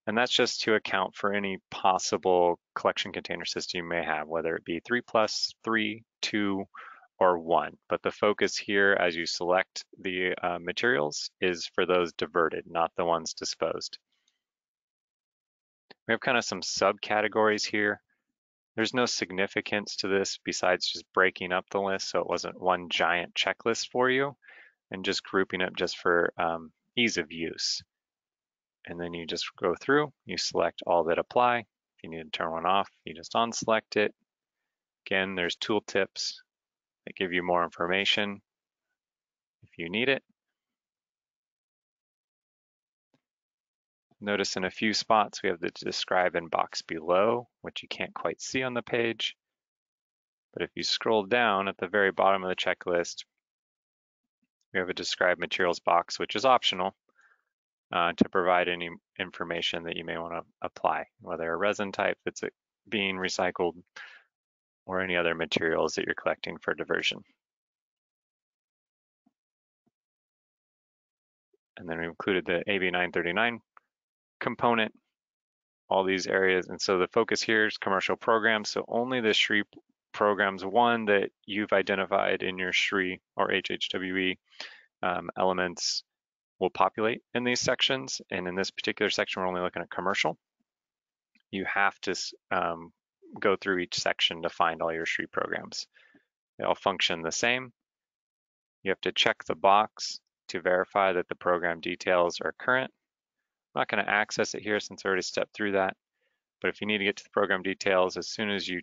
and that's just to account for any possible collection container system you may have, whether it be 3+, 3, 2, or 1. But the focus here as you select the materials is for those diverted, not the ones disposed. We have kind of some subcategories here. There's no significance to this besides just breaking up the list so it wasn't one giant checklist for you, and just grouping up just for ease of use. And then you just go through, you select all that apply. If you need to turn one off, you just unselect it. Again, there's tooltips that give you more information if you need it. Notice in a few spots we have the describe in box below, which you can't quite see on the page. But if you scroll down at the very bottom of the checklist, we have a describe materials box, which is optional to provide any information that you may want to apply, whether a resin type that's being recycled or any other materials that you're collecting for diversion. And then we included the AB 939 component, all these areas. And so the focus here is commercial programs. So only the SRI programs, one that you've identified in your SRI or HHWE elements will populate in these sections. And in this particular section, we're only looking at commercial. You have to go through each section to find all your SRI programs. They all function the same. You have to check the box to verify that the program details are current. I'm not going to access it here since I already stepped through that. But if you need to get to the program details, as soon as you'll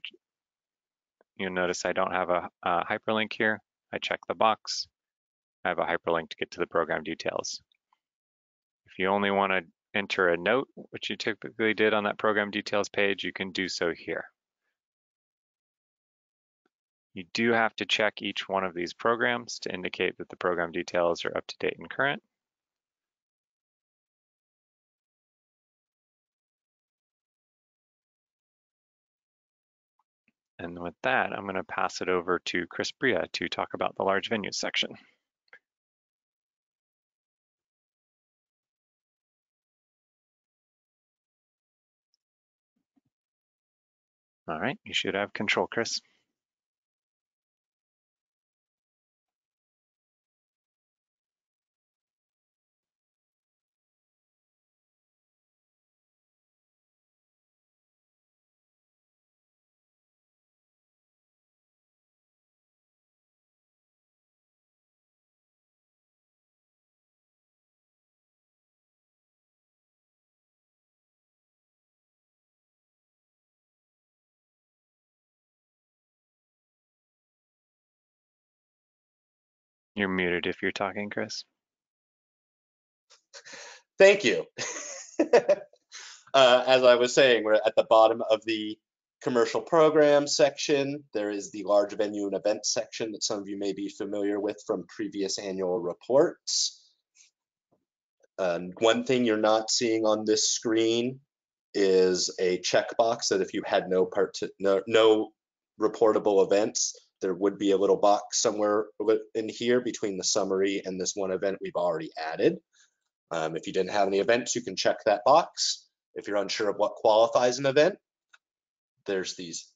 notice I don't have a hyperlink here. I check the box. I have a hyperlink to get to the program details. If you only want to enter a note, which you typically did on that program details page, you can do so here. You do have to check each one of these programs to indicate that the program details are up to date and current. And with that, I'm going to pass it over to Chris Bria to talk about the large venues section. All right, you should have control, Chris. You're muted if you're talking, Chris. Thank you. As I was saying, we're at the bottom of the commercial program section. There is the large venue and event section that some of you may be familiar with from previous annual reports. One thing you're not seeing on this screen is a checkbox that if you had no reportable events, there would be a little box somewhere in here between the summary and this one event we've already added. If you didn't have any events, you can check that box. If you're unsure of what qualifies an event, there's these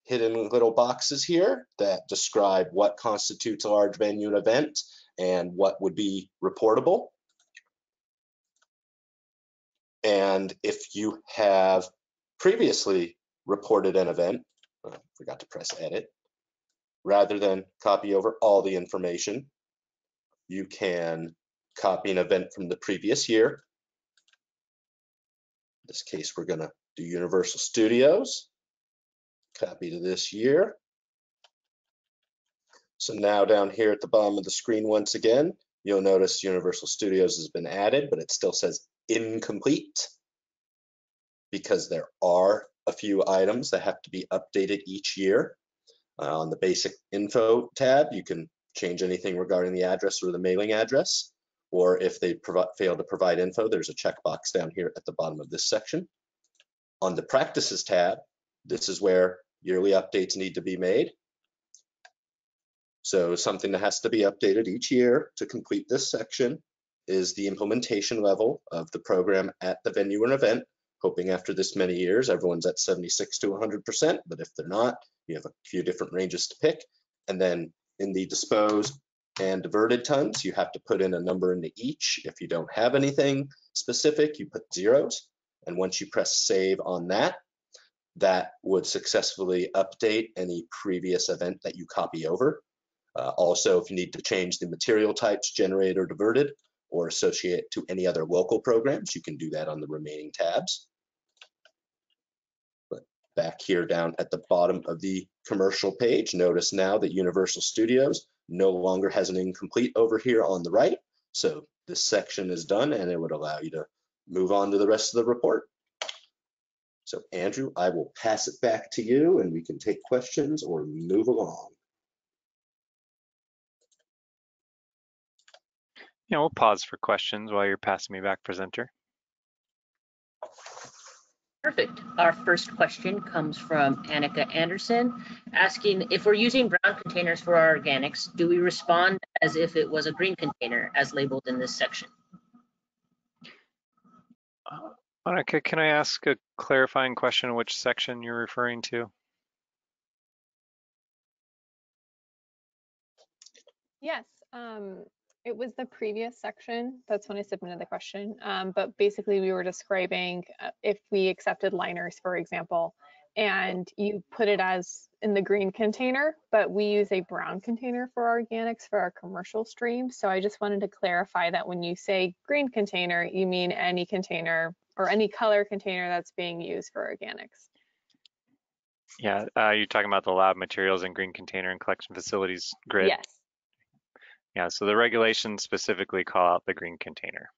hidden little boxes here that describe what constitutes a large venue and event and what would be reportable. And if you have previously reported an event, forgot to press edit, rather than copy over all the information, you can copy an event from the previous year. In this case, we're going to do Universal Studios. Copy to this year. So now down here at the bottom of the screen, once again, you'll notice Universal Studios has been added, but it still says incomplete because there are a few items that have to be updated each year. On the basic info tab, you can change anything regarding the address or the mailing address, or if they fail to provide info, there's a checkbox down here at the bottom of this section. On the practices tab, this is where yearly updates need to be made. So something that has to be updated each year to complete this section is the implementation level of the program at the venue and event. Hoping after this many years, everyone's at 76 to 100%, but if they're not, you have a few different ranges to pick. And then in the disposed and diverted tons, you have to put in a number into each. If you don't have anything specific, you put zeros. And once you press save on that, that would successfully update any previous event that you copy over. Also, if you need to change the material types generated or diverted or associate to any other local programs, you can do that on the remaining tabs. But back here down at the bottom of the commercial page, notice now that Universal Studios no longer has an incomplete over here on the right. So this section is done and it would allow you to move on to the rest of the report. So Andrew, I will pass it back to you and we can take questions or move along. Yeah, we'll pause for questions while you're passing me back, presenter. Perfect. Our first question comes from Annika Anderson, asking if we're using brown containers for our organics, do we respond as if it was a green container as labeled in this section? Annika, can I ask a clarifying question on which section you're referring to? Yes, it was the previous section. That's when I submitted the question. But basically we were describing if we accepted liners, for example, and you put it as in the green container, but we use a brown container for organics for our commercial stream. So I just wanted to clarify that when you say green container, you mean any container or any color container that's being used for organics. Yeah, you're talking about the lab materials and green container and collection facilities grid? Yes. Yeah, so the regulations specifically call out the green container.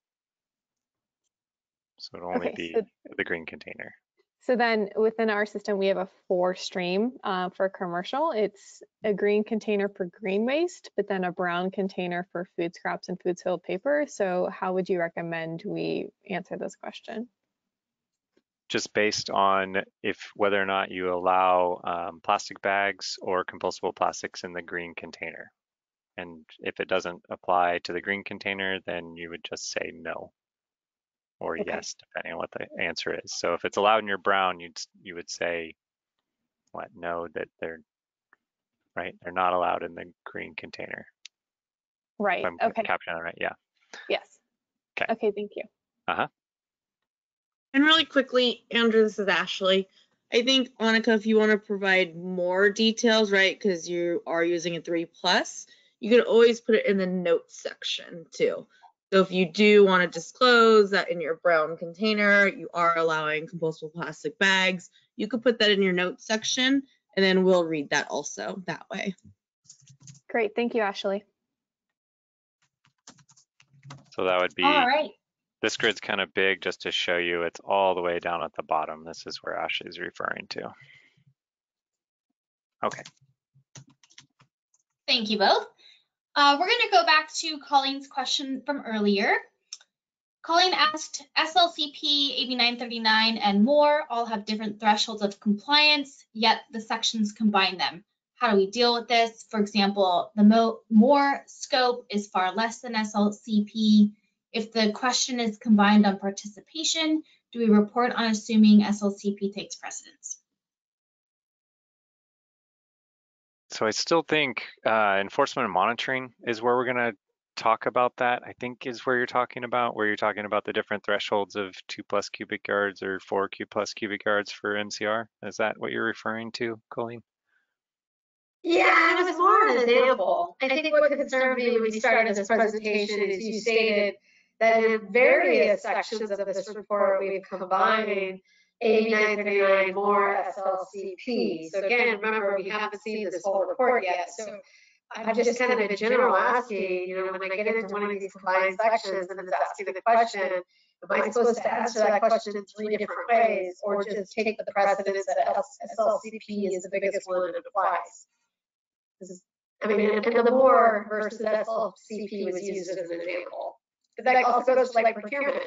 So it'll only be the green container. So then within our system, we have a 4 stream for commercial. It's a green container for green waste, but then a brown container for food scraps and food soiled paper. So how would you recommend we answer this question? Just based on whether or not you allow plastic bags or compostable plastics in the green container. And if it doesn't apply to the green container, then you would just say no or yes, depending on what the answer is. So if it's allowed in your brown, you would say what? No, that they're not allowed in the green container. Right. If I'm capturing that right. Yeah. Yes. Okay. Okay. Thank you. And really quickly, Andrew, this is Ashley. I think, Annika, if you want to provide more details, right, because you are using a 3+, you could always put it in the notes section too. So if you do want to disclose that in your brown container, you are allowing compostable plastic bags, you could put that in your notes section, and then we'll read that also that way. Great. Thank you, Ashley. So that would be, All right. this grid's kind of big just to show you it's all the way down at the bottom. This is where Ashley's referring to. Okay. Thank you both. We're going to go back to Colleen's question from earlier. Colleen asked, SLCP, AB 939, and more all have different thresholds of compliance, yet the sections combine them. How do we deal with this? For example, the more scope is far less than SLCP. If the question is combined on participation, do we report on assuming SLCP takes precedence? So I still think enforcement and monitoring is where we're going to talk about that. I think is where you're talking about the different thresholds of 2+ cubic yards or 4+ cubic yards for MCR. Is that what you're referring to, Colleen? Yeah, it was more an example. I think what concerned me when we started this presentation is you stated that in various sections of this report, we've combined AB 939 more SLCP. So again, remember, we haven't seen this whole report yet. So I'm just kind of in general asking, you know, when I get into one of these combined sections and it's asking the question, am I supposed to answer that question in 3 different ways, or just take the precedence that SLCP is the biggest one and it applies? I mean, and the more versus SLCP was used as an example. But that also goes to like procurement.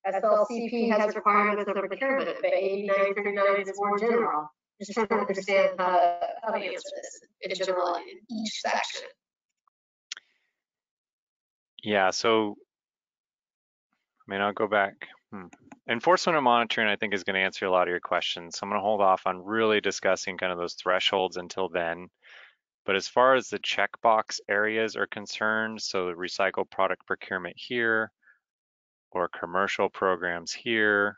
SLCP has requirements of procurement, but AB 939 is more general. Just trying to understand how to answer this in general in each section. Yeah, so, I mean, I'll go back. Enforcement and monitoring, I think, is going to answer a lot of your questions. So I'm going to hold off on really discussing kind of those thresholds until then. But as far as the checkbox areas are concerned, so the recycled product procurement here, or commercial programs here,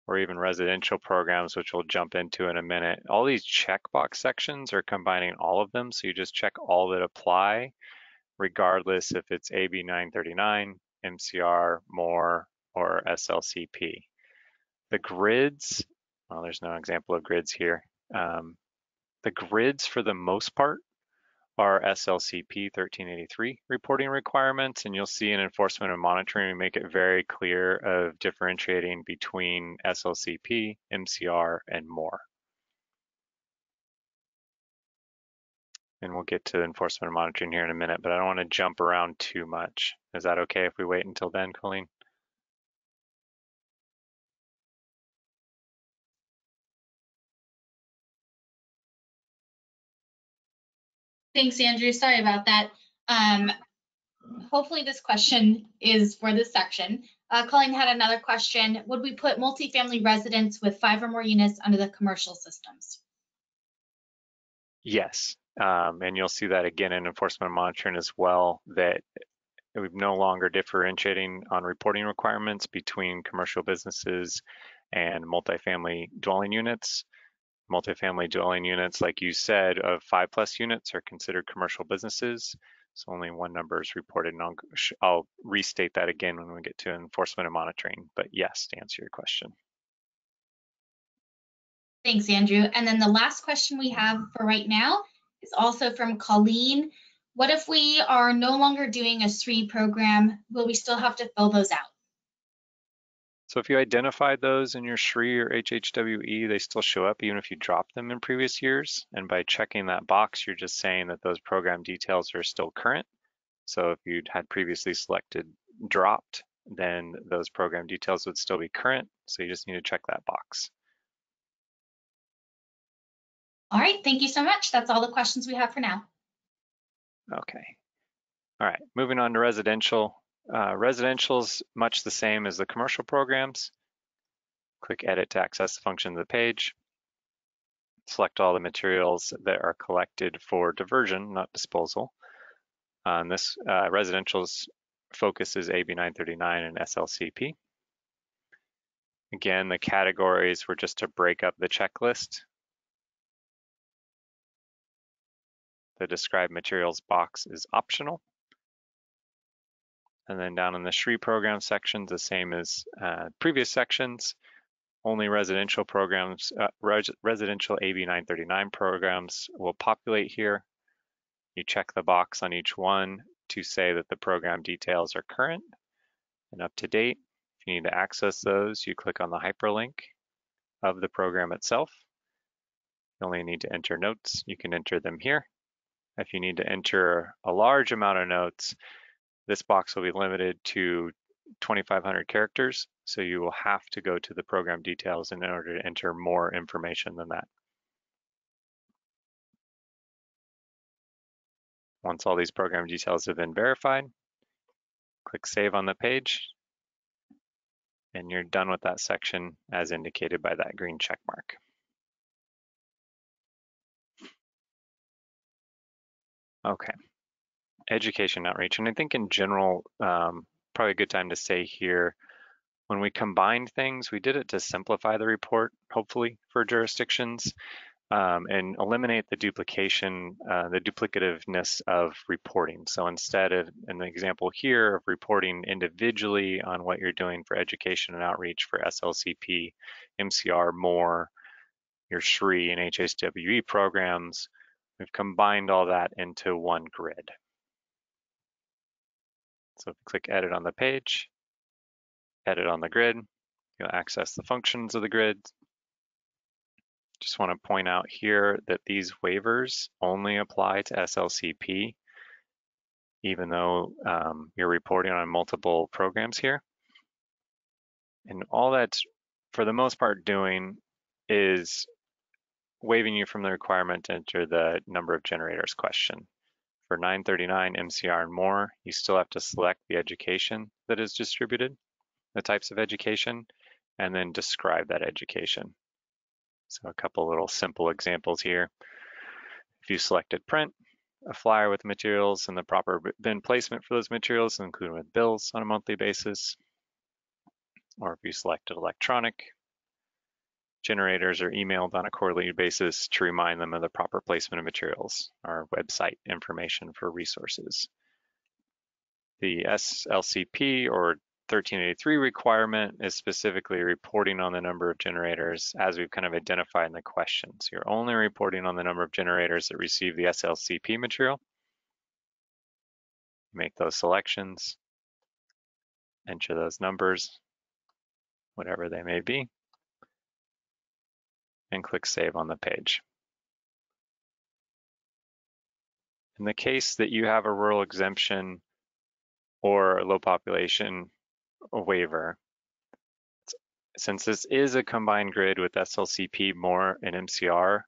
or even residential programs, which we'll jump into in a minute, all these checkbox sections are combining all of them. So you just check all that apply, regardless if it's AB 939, MCR, more, or SLCP. The grids, well, there's no example of grids here. The grids, for the most part, are SLCP 1383 reporting requirements, and you'll see in enforcement and monitoring, we make it very clear of differentiating between SLCP, MCR, and more. And we'll get to enforcement and monitoring here in a minute, but I don't want to jump around too much. Is that okay if we wait until then, Colleen? Thanks, Andrew. Sorry about that. Hopefully this question is for this section. Colleen had another question. Would we put multifamily residents with 5 or more units under the commercial systems? Yes, and you'll see that again in enforcement and monitoring as well, that we're no longer differentiating on reporting requirements between commercial businesses and multifamily dwelling units. Multifamily dwelling units, like you said, of 5+ units are considered commercial businesses. So only one number is reported, and I'll restate that again when we get to enforcement and monitoring. But yes, to answer your question. Thanks, Andrew. And then the last question we have for right now is also from Colleen. What if we are no longer doing a SRE program? Will we still have to fill those out? So if you identified those in your SRE or HHWE, they still show up even if you dropped them in previous years. And by checking that box, you're just saying that those program details are still current. So if you'd had previously selected dropped, then those program details would still be current. So you just need to check that box. All right, thank you so much. That's all the questions we have for now. Okay. All right, moving on to residential. Residential is much the same as the commercial programs. Click Edit to access the function of the page. Select all the materials that are collected for diversion, not disposal. This residential's focus is AB 939 and SLCP. Again, the categories were just to break up the checklist. The describe materials box is optional. And then down in the SRE program sections, the same as previous sections, only residential programs, residential AB 939 programs will populate here. You check the box on each one to say that the program details are current. and up to date. If you need to access those, you click on the hyperlink of the program itself. You only need to enter notes. You can enter them here. If you need to enter a large amount of notes, this box will be limited to 2,500 characters, so you will have to go to the program details in order to enter more information than that. Once all these program details have been verified, click Save on the page, and you're done with that section as indicated by that green check mark. Okay, education outreach, and I think in general, probably a good time to say here, when we combined things, we did it to simplify the report, hopefully, for jurisdictions, and eliminate the duplication, the duplicativeness of reporting. So instead of, in the example here, of reporting individually on what you're doing for education and outreach for SLCP, MCR, MORE, your SRI and HSWE programs, we've combined all that into one grid. So if you click Edit on the page, Edit on the grid, you'll access the functions of the grid. Just want to point out here that these waivers only apply to SLCP, even though you're reporting on multiple programs here. And all that's, for the most part, doing is waiving you from the requirement to enter the number of generators question. For 939 MCR and MORE, you still have to select the education that is distributed, the types of education, and then describe that education. So a couple little simple examples here. If you selected print, a flyer with materials and the proper bin placement for those materials, including with bills on a monthly basis. Or if you selected electronic, generators are emailed on a quarterly basis to remind them of the proper placement of materials, or website information for resources. The SLCP or 1383 requirement is specifically reporting on the number of generators as we've kind of identified in the question. So you're only reporting on the number of generators that receive the SLCP material. Make those selections, enter those numbers, whatever they may be, and click Save on the page. In the case that you have a rural exemption or a low population waiver, since this is a combined grid with SLCP, MORE, and MCR,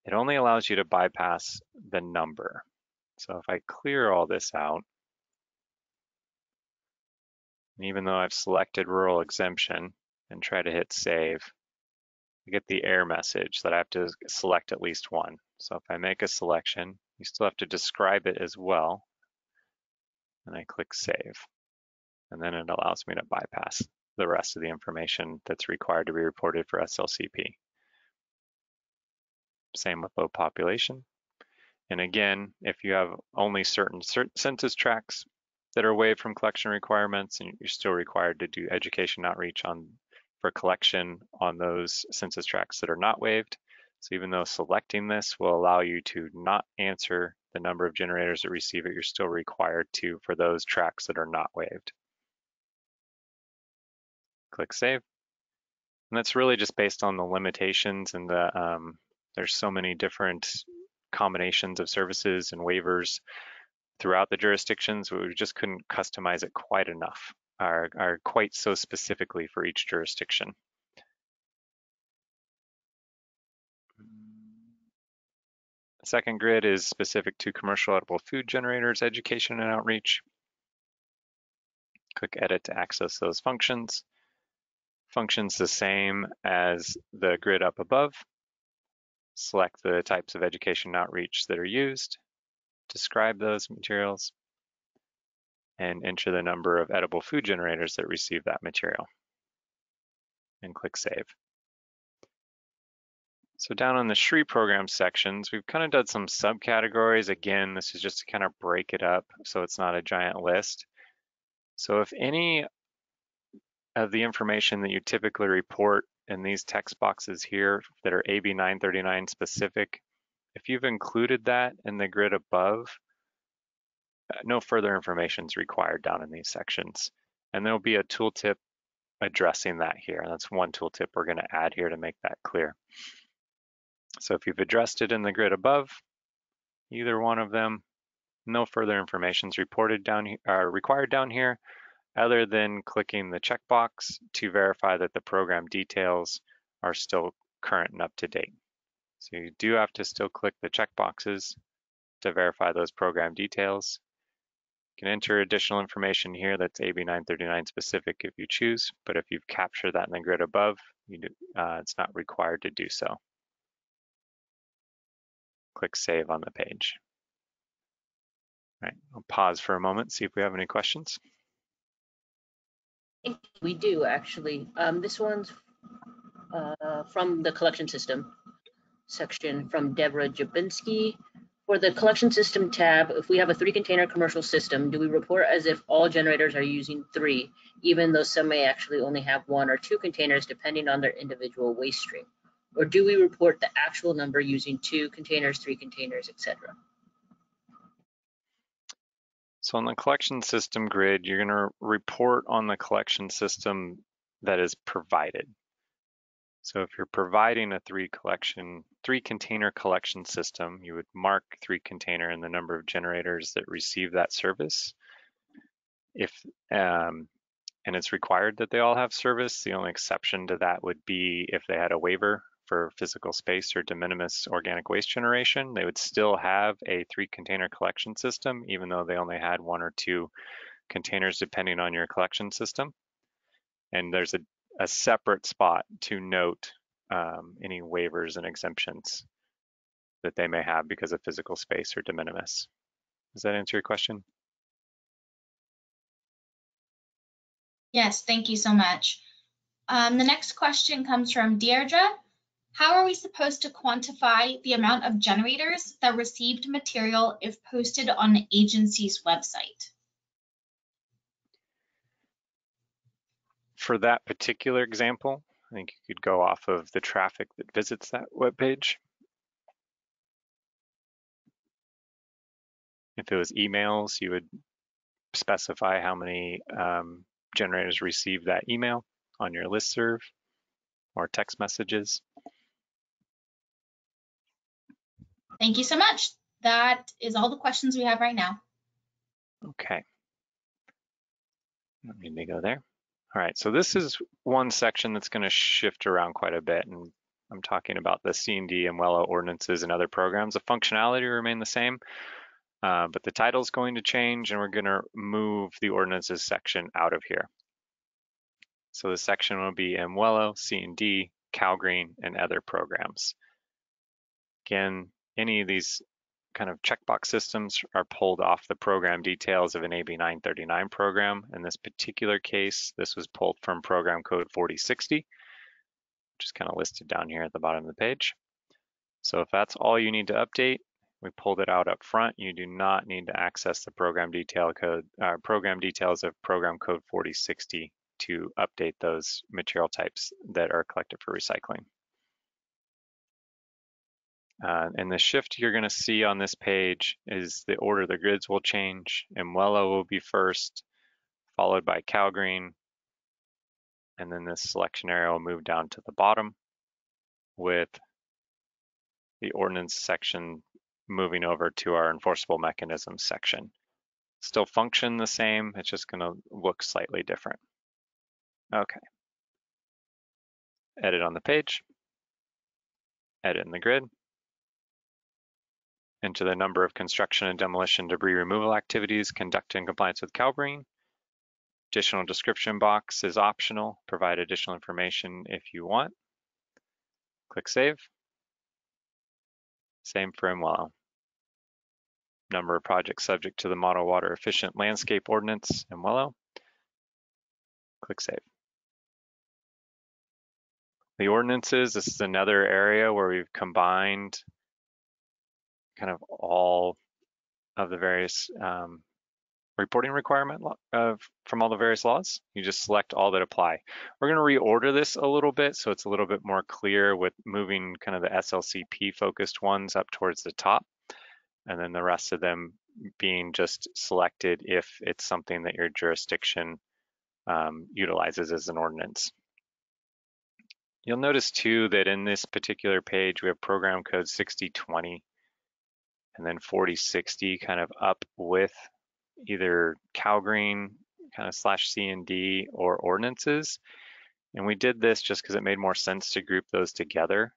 it only allows you to bypass the number. So if I clear all this out, and even though I've selected rural exemption and try to hit save, I get the error message that I have to select at least one. So if I make a selection, you still have to describe it as well. And I click save. And then it allows me to bypass the rest of the information that's required to be reported for SLCP. Same with low population. And again, if you have only certain census tracts that are waived from collection requirements, and you're still required to do education outreach for collection on those census tracts that are not waived. So even though selecting this will allow you to not answer the number of generators that receive it, you're still required to for those tracts that are not waived. Click save. And that's really just based on the limitations and there's so many different combinations of services and waivers throughout the jurisdictions, we just couldn't customize it quite enough, or quite so specifically for each jurisdiction. The second grid is specific to commercial edible food generators, education and outreach. Click Edit to access those functions. Functions the same as the grid up above. Select the types of education and outreach that are used, describe those materials, and enter the number of edible food generators that receive that material, and click Save. So down on the SRI program sections, we've kind of done some subcategories. Again, this is just to kind of break it up so it's not a giant list. So if any of the information that you typically report in these text boxes here that are AB 939 specific, if you've included that in the grid above, no further information is required down in these sections. And there'll be a tooltip addressing that here. That's one tooltip we're going to add here to make that clear. So if you've addressed it in the grid above, either one of them, no further information is required down here, other than clicking the checkbox to verify that the program details are still current and up to date. So you do have to still click the checkboxes to verify those program details. You can enter additional information here that's AB 939 specific if you choose, but if you've captured that in the grid above, it's not required to do so. Click Save on the page. All right, I'll pause for a moment, see if we have any questions. I think we do, actually. This one's from the collection system section from Deborah Jabinski. For the collection system tab, if we have a 3-container commercial system, do we report as if all generators are using 3, even though some may actually only have 1 or 2 containers depending on their individual waste stream? Or do we report the actual number using 2 containers, 3 containers, etc.? So on the collection system grid, you're going to report on the collection system that is provided. So if you're providing a 3-container collection system, you would mark 3-container and the number of generators that receive that service. And it's required that they all have service. The only exception to that would be if they had a waiver for physical space or de minimis organic waste generation. They would still have a 3-container collection system, even though they only had 1 or 2 containers, depending on your collection system. And there's a separate spot to note any waivers and exemptions that they may have because of physical space or de minimis. Does that answer your question? Yes, thank you so much. The next question comes from Deirdre. How are we supposed to quantify the amount of generators that received material if posted on the agency's website? For that particular example, I think you could go off of the traffic that visits that web page. If it was emails, you would specify how many generators receive that email on your listserv or text messages. Thank you so much. That is all the questions we have right now. Okay. Don't need to go there. All right, so this is one section that's going to shift around quite a bit, and I'm talking about the C&D and WELO ordinances and other programs. The functionality will remain the same, but the title is going to change, and we're going to move the ordinances section out of here. So the section will be WELO, C&D, CalGreen, and other programs. Again, any of these kind of checkbox systems are pulled off the program details of an AB 939 program. In this particular case, this was pulled from program code 4060, which is kind of listed down here at the bottom of the page. So if that's all you need to update, we pulled it out up front. You do not need to access the program details of program code 4060 to update those material types that are collected for recycling. And the shift you're going to see on this page is the order the grids will change, and WELO will be first, followed by CalGreen, and then this selection area will move down to the bottom with the ordinance section moving over to our enforceable mechanisms section. Still function the same, it's just going to look slightly different. Okay. Edit on the page, edit in the grid. Enter the number of construction and demolition debris removal activities conducted in compliance with CalGreen. Additional description box is optional. Provide additional information if you want. Click Save. Same for WELO. Number of projects subject to the Model Water Efficient Landscape Ordinance in WELO. Click Save. The ordinances, this is another area where we've combined kind of all of the various reporting requirement from all the various laws. You just select all that apply. We're going to reorder this a little bit so it's a little bit more clear with moving kind of the SLCP focused ones up towards the top, and then the rest of them being just selected if it's something that your jurisdiction utilizes as an ordinance. You'll notice too that in this particular page, we have program code 6020 and then 4060 kind of up with either CalGreen kind of /C&D or ordinances. And we did this just because it made more sense to group those together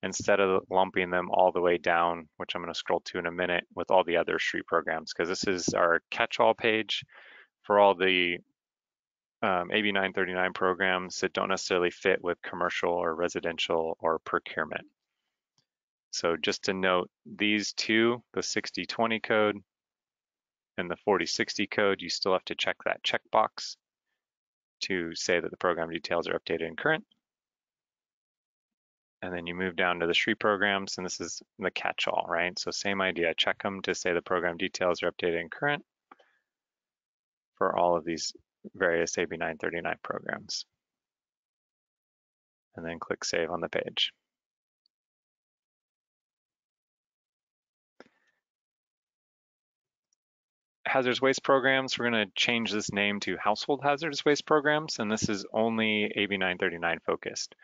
instead of lumping them all the way down, which I'm going to scroll to in a minute, with all the other street programs, because this is our catch-all page for all the AB 939 programs that don't necessarily fit with commercial or residential or procurement. So just to note, these two, the 6020 code and the 4060 code, you still have to check that checkbox to say that the program details are updated and current. And then you move down to the street programs, and this is the catch-all, right? So same idea, check them to say the program details are updated and current for all of these various AB 939 programs. And then click Save on the page. Hazardous waste programs, we're going to change this name to household hazardous waste programs, and this is only AB 939 focused.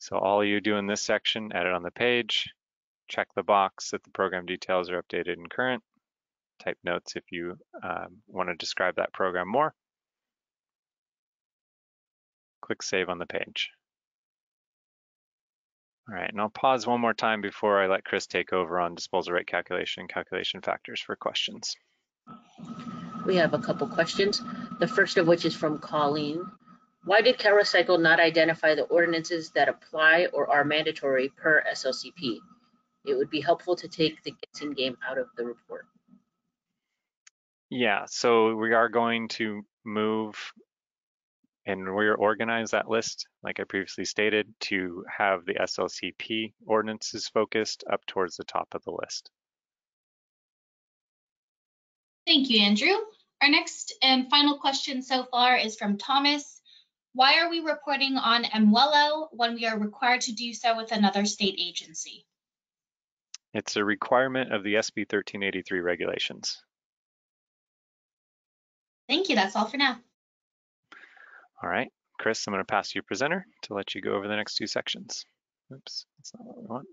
So all you do in this section, edit on the page, check the box that the program details are updated and current, type notes if you want to describe that program more. Click Save on the page. All right, and I'll pause one more time before I let Chris take over on disposal rate calculation and calculation factors for questions. We have a couple questions. The first of which is from Colleen. Why did CalRecycle not identify the ordinances that apply or are mandatory per SLCP? It would be helpful to take the guessing game out of the report. Yeah, so we are going to move and reorganize that list, like I previously stated, to have the SLCP ordinances focused up towards the top of the list. Thank you, Andrew. Our next and final question so far is from Thomas. Why are we reporting on MWELO when we are required to do so with another state agency? It's a requirement of the SB 1383 regulations. Thank you, that's all for now. All right, Chris, I'm going to pass you presenter to let you go over the next two sections. Oops, that's not what we want.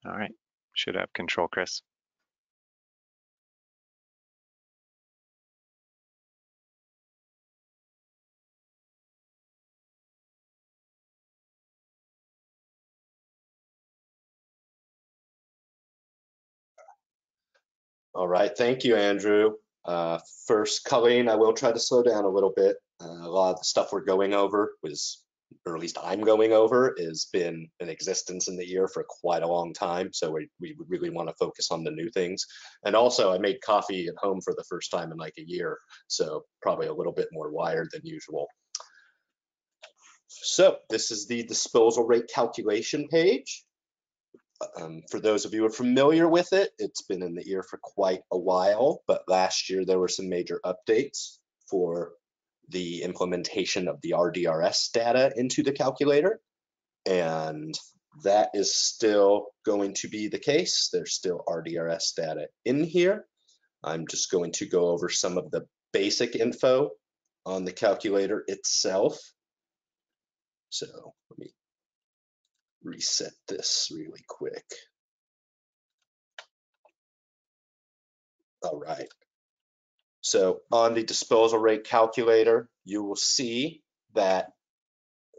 All right, should have control, Chris. All right, thank you, Andrew. First, Colleen, I will try to slow down a little bit. A lot of the stuff we're going over was, or at least I'm going over, has been in existence in the year for quite a long time. So we really want to focus on the new things. And also I made coffee at home for the first time in like a year. So probably a little bit more wired than usual. So this is the disposal rate calculation page. For those of you who are familiar with it, it's been in the ear for quite a while, but last year there were some major updates for the implementation of the RDRS data into the calculator, and that is still going to be the case. There's still RDRS data in here. I'm just going to go over some of the basic info on the calculator itself. So let me reset this really quick. All right. So on the disposal rate calculator, you will see that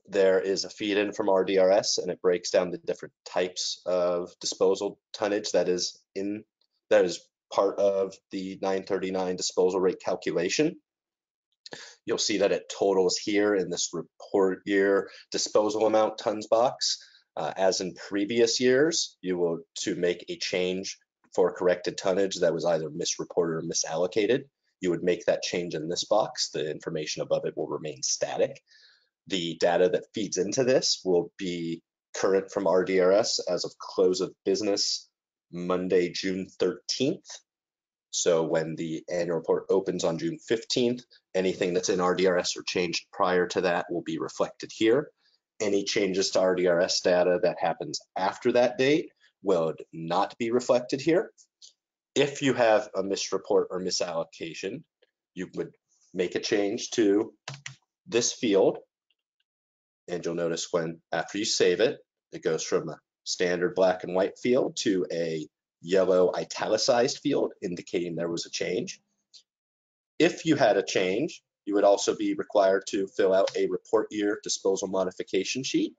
there is a feed in from RDRS, and it breaks down the different types of disposal tonnage that is part of the 939 disposal rate calculation. You'll see that it totals here in this report year disposal amount tons box. As in previous years, you will, to make a change for corrected tonnage that was either misreported or misallocated, you would make that change in this box. The information above it will remain static. The data that feeds into this will be current from RDRS as of close of business Monday, June 13th. So when the annual report opens on June 15th, anything that's in RDRS or changed prior to that will be reflected here. Any changes to RDRS data that happens after that date will not be reflected here. If you have a misreport or misallocation, you would make a change to this field, and you'll notice when after you save it, it goes from a standard black and white field to a yellow italicized field indicating there was a change. If you had a change, you would also be required to fill out a report year disposal modification sheet.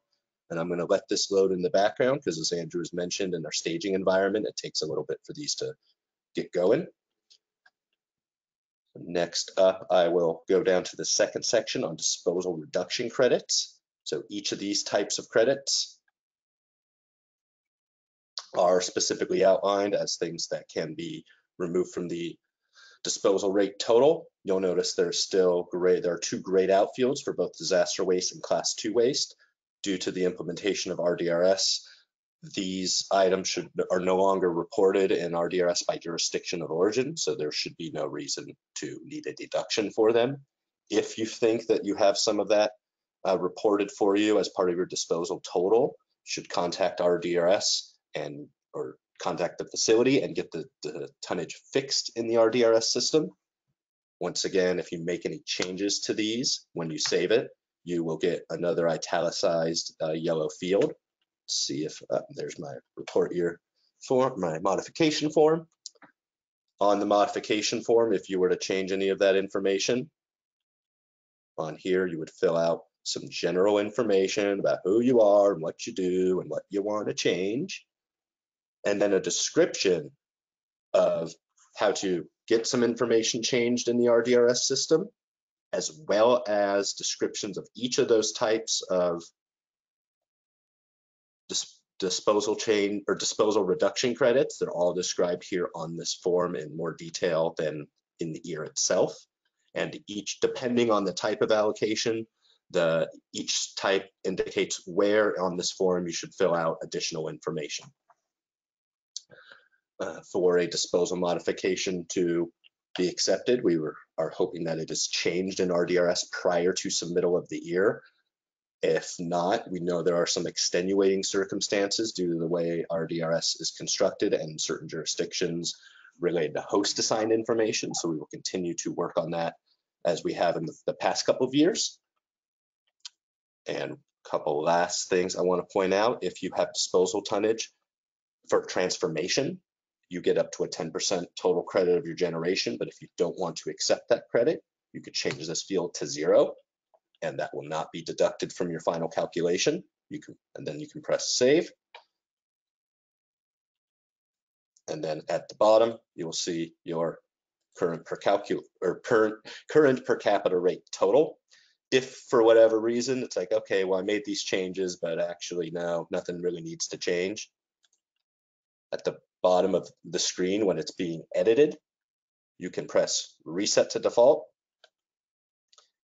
And I'm going to let this load in the background because, as Andrew has mentioned, in our staging environment, it takes a little bit for these to get going. Next up, I will go down to the second section on disposal reduction credits. So each of these types of credits are specifically outlined as things that can be removed from the disposal rate total. You'll notice there are two grayed out fields for both disaster waste and class 2 waste. Due to the implementation of RDRS, these items are no longer reported in RDRS by jurisdiction of origin, so there should be no reason to need a deduction for them. If you think that you have some of that reported for you as part of your disposal total, you should contact RDRS or contact the facility and get the tonnage fixed in the RDRS system. Once again, if you make any changes to these when you save it, you will get another italicized yellow field. Let's see if there's my report year form, my modification form. On the modification form, if you were to change any of that information, on here you would fill out some general information about who you are and what you do and what you want to change, and then a description of how to get some information changed in the RDRS system, as well as descriptions of each of those types of disposal chain or disposal reduction credits. They're all described here on this form in more detail than in the year itself. And each, depending on the type of allocation, each type indicates where on this form you should fill out additional information. For a disposal modification to be accepted, we are hoping that it is changed in RDRS prior to submittal of the year. If not, we know there are some extenuating circumstances due to the way RDRS is constructed and certain jurisdictions related to host assigned information. So we will continue to work on that as we have in the past couple of years. And a couple last things I want to point out: if you have disposal tonnage for transformation, you get up to a 10% total credit of your generation. But if you don't want to accept that credit, you could change this field to 0, and that will not be deducted from your final calculation. And then you can press save. And then at the bottom, you will see your current per capita rate total. If for whatever reason it's like, okay, well, I made these changes, but actually no, nothing really needs to change. At the bottom of the screen, when it's being edited, you can press reset to default,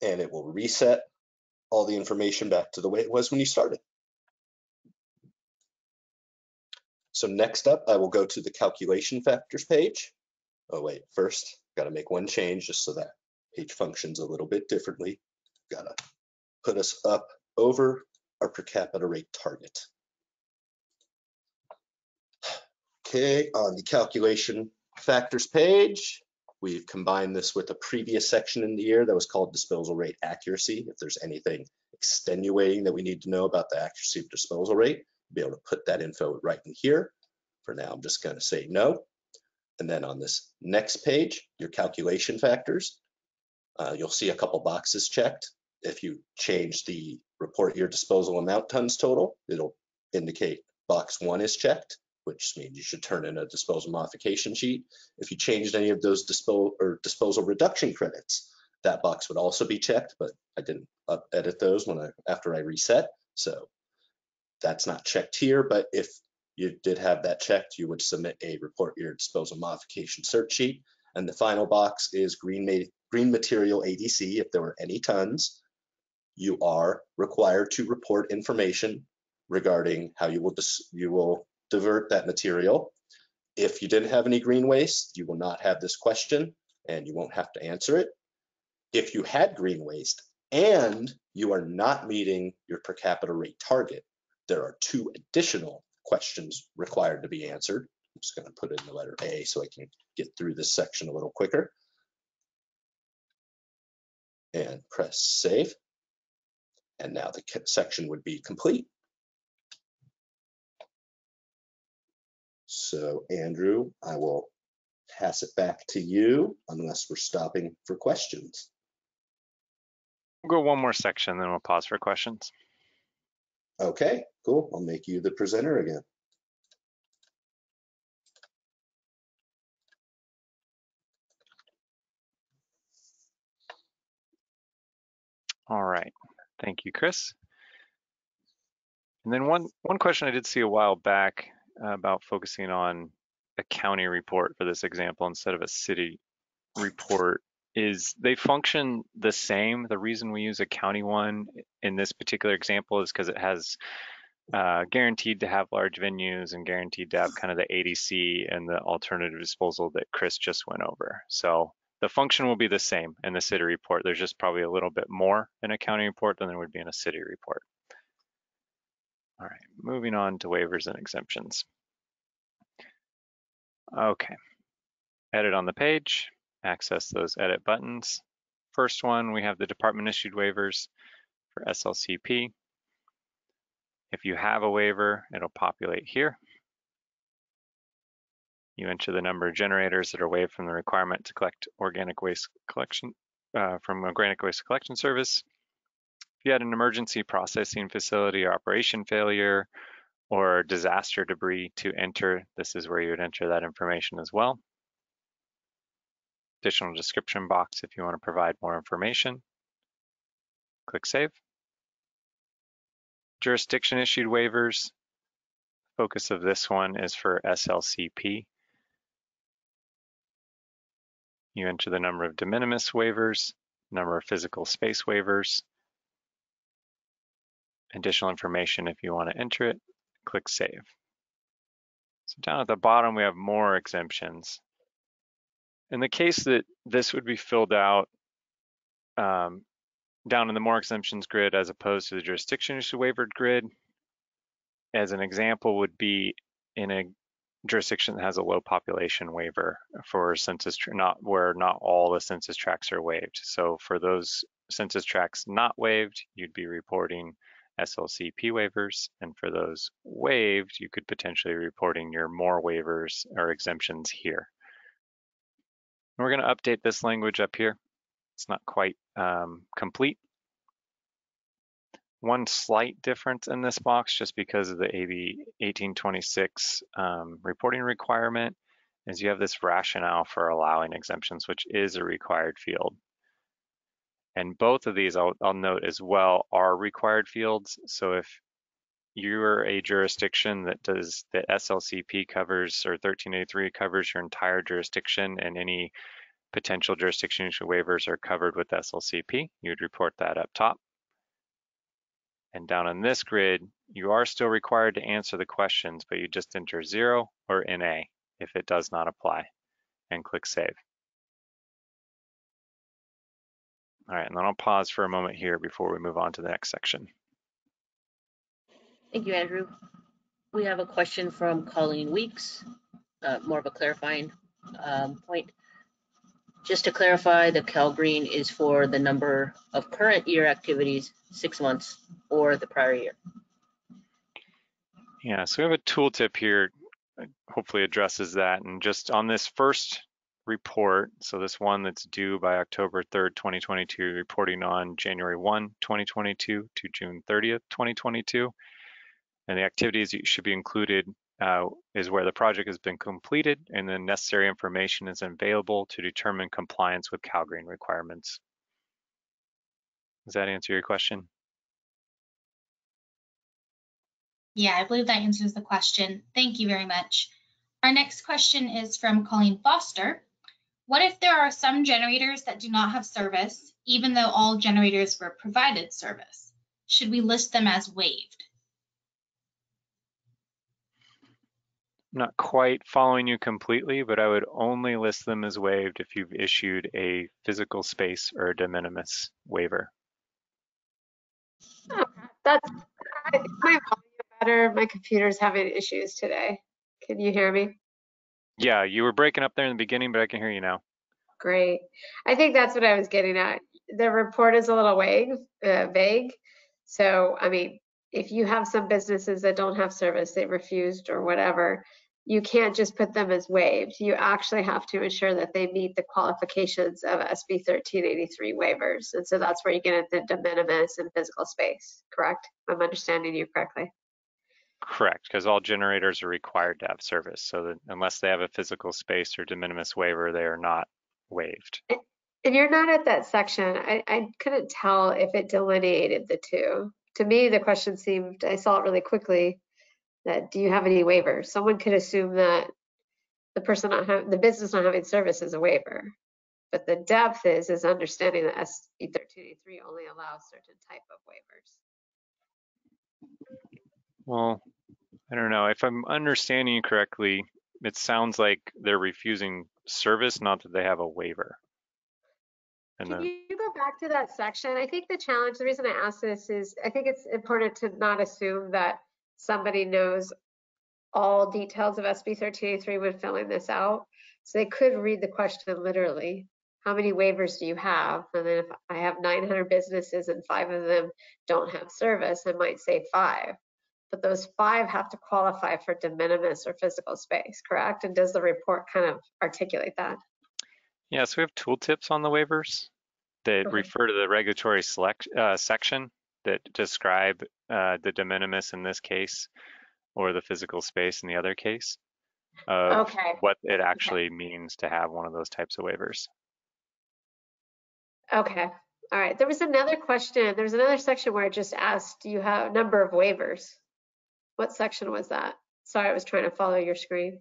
and it will reset all the information back to the way it was when you started. So next up, I will go to the calculation factors page. Oh wait, first, got to make one change just so that page functions a little bit differently. Got to put us up over our per capita rate target. Okay, on the calculation factors page, we've combined this with a previous section in the year that was called disposal rate accuracy. If there's anything extenuating that we need to know about the accuracy of disposal rate, be able to put that info right in here. For now, I'm just going to say no. And then on this next page, your calculation factors, you'll see a couple boxes checked. If you change the report year disposal amount tons total, it'll indicate box 1 is checked, which means you should turn in a disposal modification sheet. If you changed any of those disposal reduction credits, that box would also be checked, but I didn't edit those after I reset, so that's not checked here. But if you did have that checked, you would submit a report year disposal modification cert sheet. And the final box is green material ADC. If there were any tons, you are required to report information regarding how you will divert that material. If you didn't have any green waste, you will not have this question and you won't have to answer it. If you had green waste and you are not meeting your per capita rate target, there are 2 additional questions required to be answered. I'm just going to put in the letter A so I can get through this section a little quicker. And press save. And now the section would be complete. So Andrew, I will pass it back to you unless we're stopping for questions. We'll go one more section, then we'll pause for questions. Okay, cool. I'll make you the presenter again. All right, thank you, Chris. And then one question I did see a while back about focusing on a county report for this example instead of a city report is they function the same. The reason we use a county one in this particular example is because it has guaranteed to have large venues and guaranteed to have kind of the ADC and the alternative disposal that Chris just went over. So the function will be the same in the city report. There's just probably a little bit more in a county report than there would be in a city report. All right, moving on to waivers and exemptions. Okay, edit on the page, access those edit buttons. First one, we have the department issued waivers for SLCP. If you have a waiver, it'll populate here. You enter the number of generators that are waived from the requirement to collect organic waste collection from organic waste collection service. If you had an emergency processing facility or operation failure or disaster debris to enter, this is where you would enter that information as well. Additional description box if you want to provide more information. Click Save. Jurisdiction issued waivers. Focus of this one is for SLCP. You enter the number of de minimis waivers, number of physical space waivers. Additional information if you want to enter it, click Save. So down at the bottom, we have more exemptions. In the case that this would be filled out down in the more exemptions grid as opposed to the jurisdiction issue waiver grid, as an example would be in a jurisdiction that has a low population waiver for census, where not all the census tracts are waived. So for those census tracts not waived, you'd be reporting SLCP waivers, and for those waived, you could potentially be reporting your more waivers or exemptions here. We're going to update this language up here. It's not quite complete. One slight difference in this box, just because of the AB 1826 reporting requirement, is you have this rationale for allowing exemptions, which is a required field. And both of these, I'll note as well, are required fields. So if you're a jurisdiction that does the SLCP covers, or 1383 covers your entire jurisdiction, and any potential jurisdiction issue waivers are covered with SLCP, you'd report that up top. And down on this grid, you are still required to answer the questions, but you just enter 0 or NA if it does not apply, and click Save. All right, and then I'll pause for a moment here before we move on to the next section. Thank you, Andrew. We have a question from Colleen Weeks, more of a clarifying point. Just to clarify, the CalGreen is for the number of current year activities, 6 months, or the prior year. Yeah, so we have a tooltip here, hopefully addresses that. And just on this first report, so this one that's due by October 3rd, 2022, reporting on January 1, 2022 to June 30th, 2022. And the activities that should be included is where the project has been completed and the necessary information is available to determine compliance with CalGreen requirements. Does that answer your question? Yeah, I believe that answers the question. Thank you very much. Our next question is from Colleen Foster. What if there are some generators that do not have service, even though all generators were provided service? Should we list them as waived? I'm not quite following you completely, but I would only list them as waived if you've issued a physical space or a de minimis waiver. Oh, that's my volume better. My computer's having issues today. Can you hear me? Yeah, you were breaking up there in the beginning, but I can hear you now. Great. I think that's what I was getting at. The report is a little vague. So, I mean, if you have some businesses that don't have service, they refused or whatever, you can't just put them as waived. You actually have to ensure that they meet the qualifications of SB 1383 waivers. And so that's where you get into de minimis and physical space, correct? I'm understanding you correctly. Correct, because all generators are required to have service. So that unless they have a physical space or de minimis waiver, they are not waived. And you're not at that section. I couldn't tell if it delineated the two. To me, the question seemed, I saw it really quickly, that do you have any waivers? Someone could assume that the business not having service is a waiver. But the depth is understanding that SB 1383 only allows certain type of waivers. Well, I don't know. If I'm understanding you correctly, it sounds like they're refusing service, not that they have a waiver. And Can then, you go back to that section? I think the challenge, the reason I ask this is I think it's important to not assume that somebody knows all details of SB 1383 when filling this out. So they could read the question literally. How many waivers do you have? And then if I have 900 businesses and 5 of them don't have service, I might say 5. But those 5 have to qualify for de minimis or physical space, correct? And does the report kind of articulate that? yeah, so we have tooltips on the waivers that Okay. refer to the regulatory section that describe the de minimis in this case, or the physical space in the other case, of Okay. what it actually means to have one of those types of waivers. Okay. All right. There was another question. There was another section where it just asked, do you have a number of waivers? What section was that? Sorry, I was trying to follow your screen.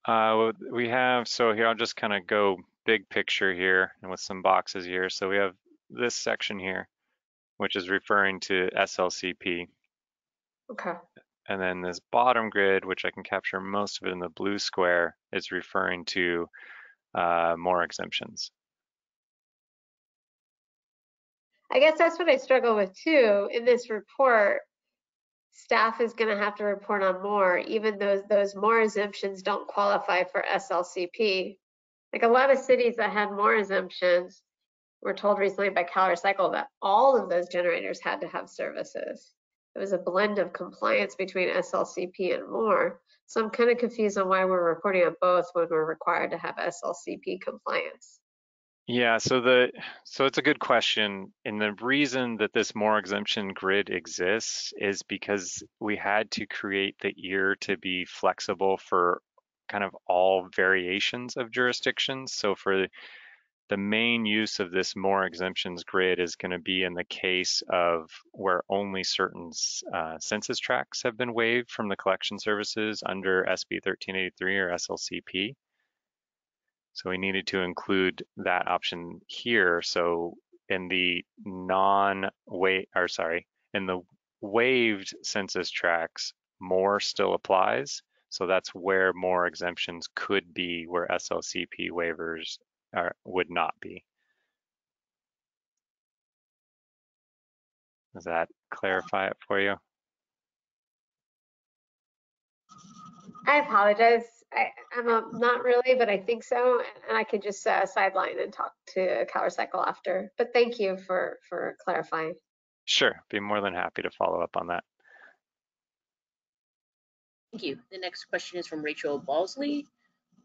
We have, so here, I'll just kind of go big picture here and with some boxes here. So we have this section here, which is referring to SLCP. Okay. And then this bottom grid, which I can capture most of it in the blue square, is referring to more exemptions. I guess that's what I struggle with too. In this report, staff is going to have to report on more, even though those more exemptions don't qualify for SLCP. Like a lot of cities that had more exemptions were told recently by CalRecycle that all of those generators had to have services. It was a blend of compliance between SLCP and more. So I'm kind of confused on why we're reporting on both when we're required to have SLCP compliance. Yeah, so it's a good question. And the reason that this more exemption grid exists is because we had to create the EAR to be flexible for kind of all variations of jurisdictions. So for the main use of this more exemptions grid is going to be in the case of where only certain census tracts have been waived from the collection services under SB 1383 or SLCP. So we needed to include that option here. So in the in the waived census tracts, more still applies. So that's where more exemptions could be, where SLCP waivers would not be. Does that clarify it for you? I apologize. I'm not really, but I think so. And I could just sideline and talk to CalRecycle after. But thank you for clarifying. Sure, be more than happy to follow up on that. Thank you. The next question is from Rachel Balsley.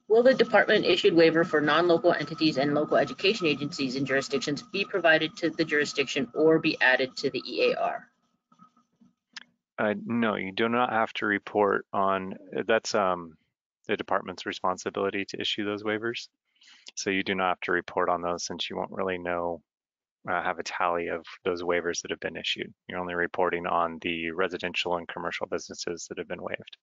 Will the department issued waiver for non-local entities and local education agencies in jurisdictions be provided to the jurisdiction or be added to the EAR? No, you do not have to report on, that's the department's responsibility to issue those waivers. So you do not have to report on those since you won't really know, have a tally of those waivers that have been issued. You're only reporting on the residential and commercial businesses that have been waived.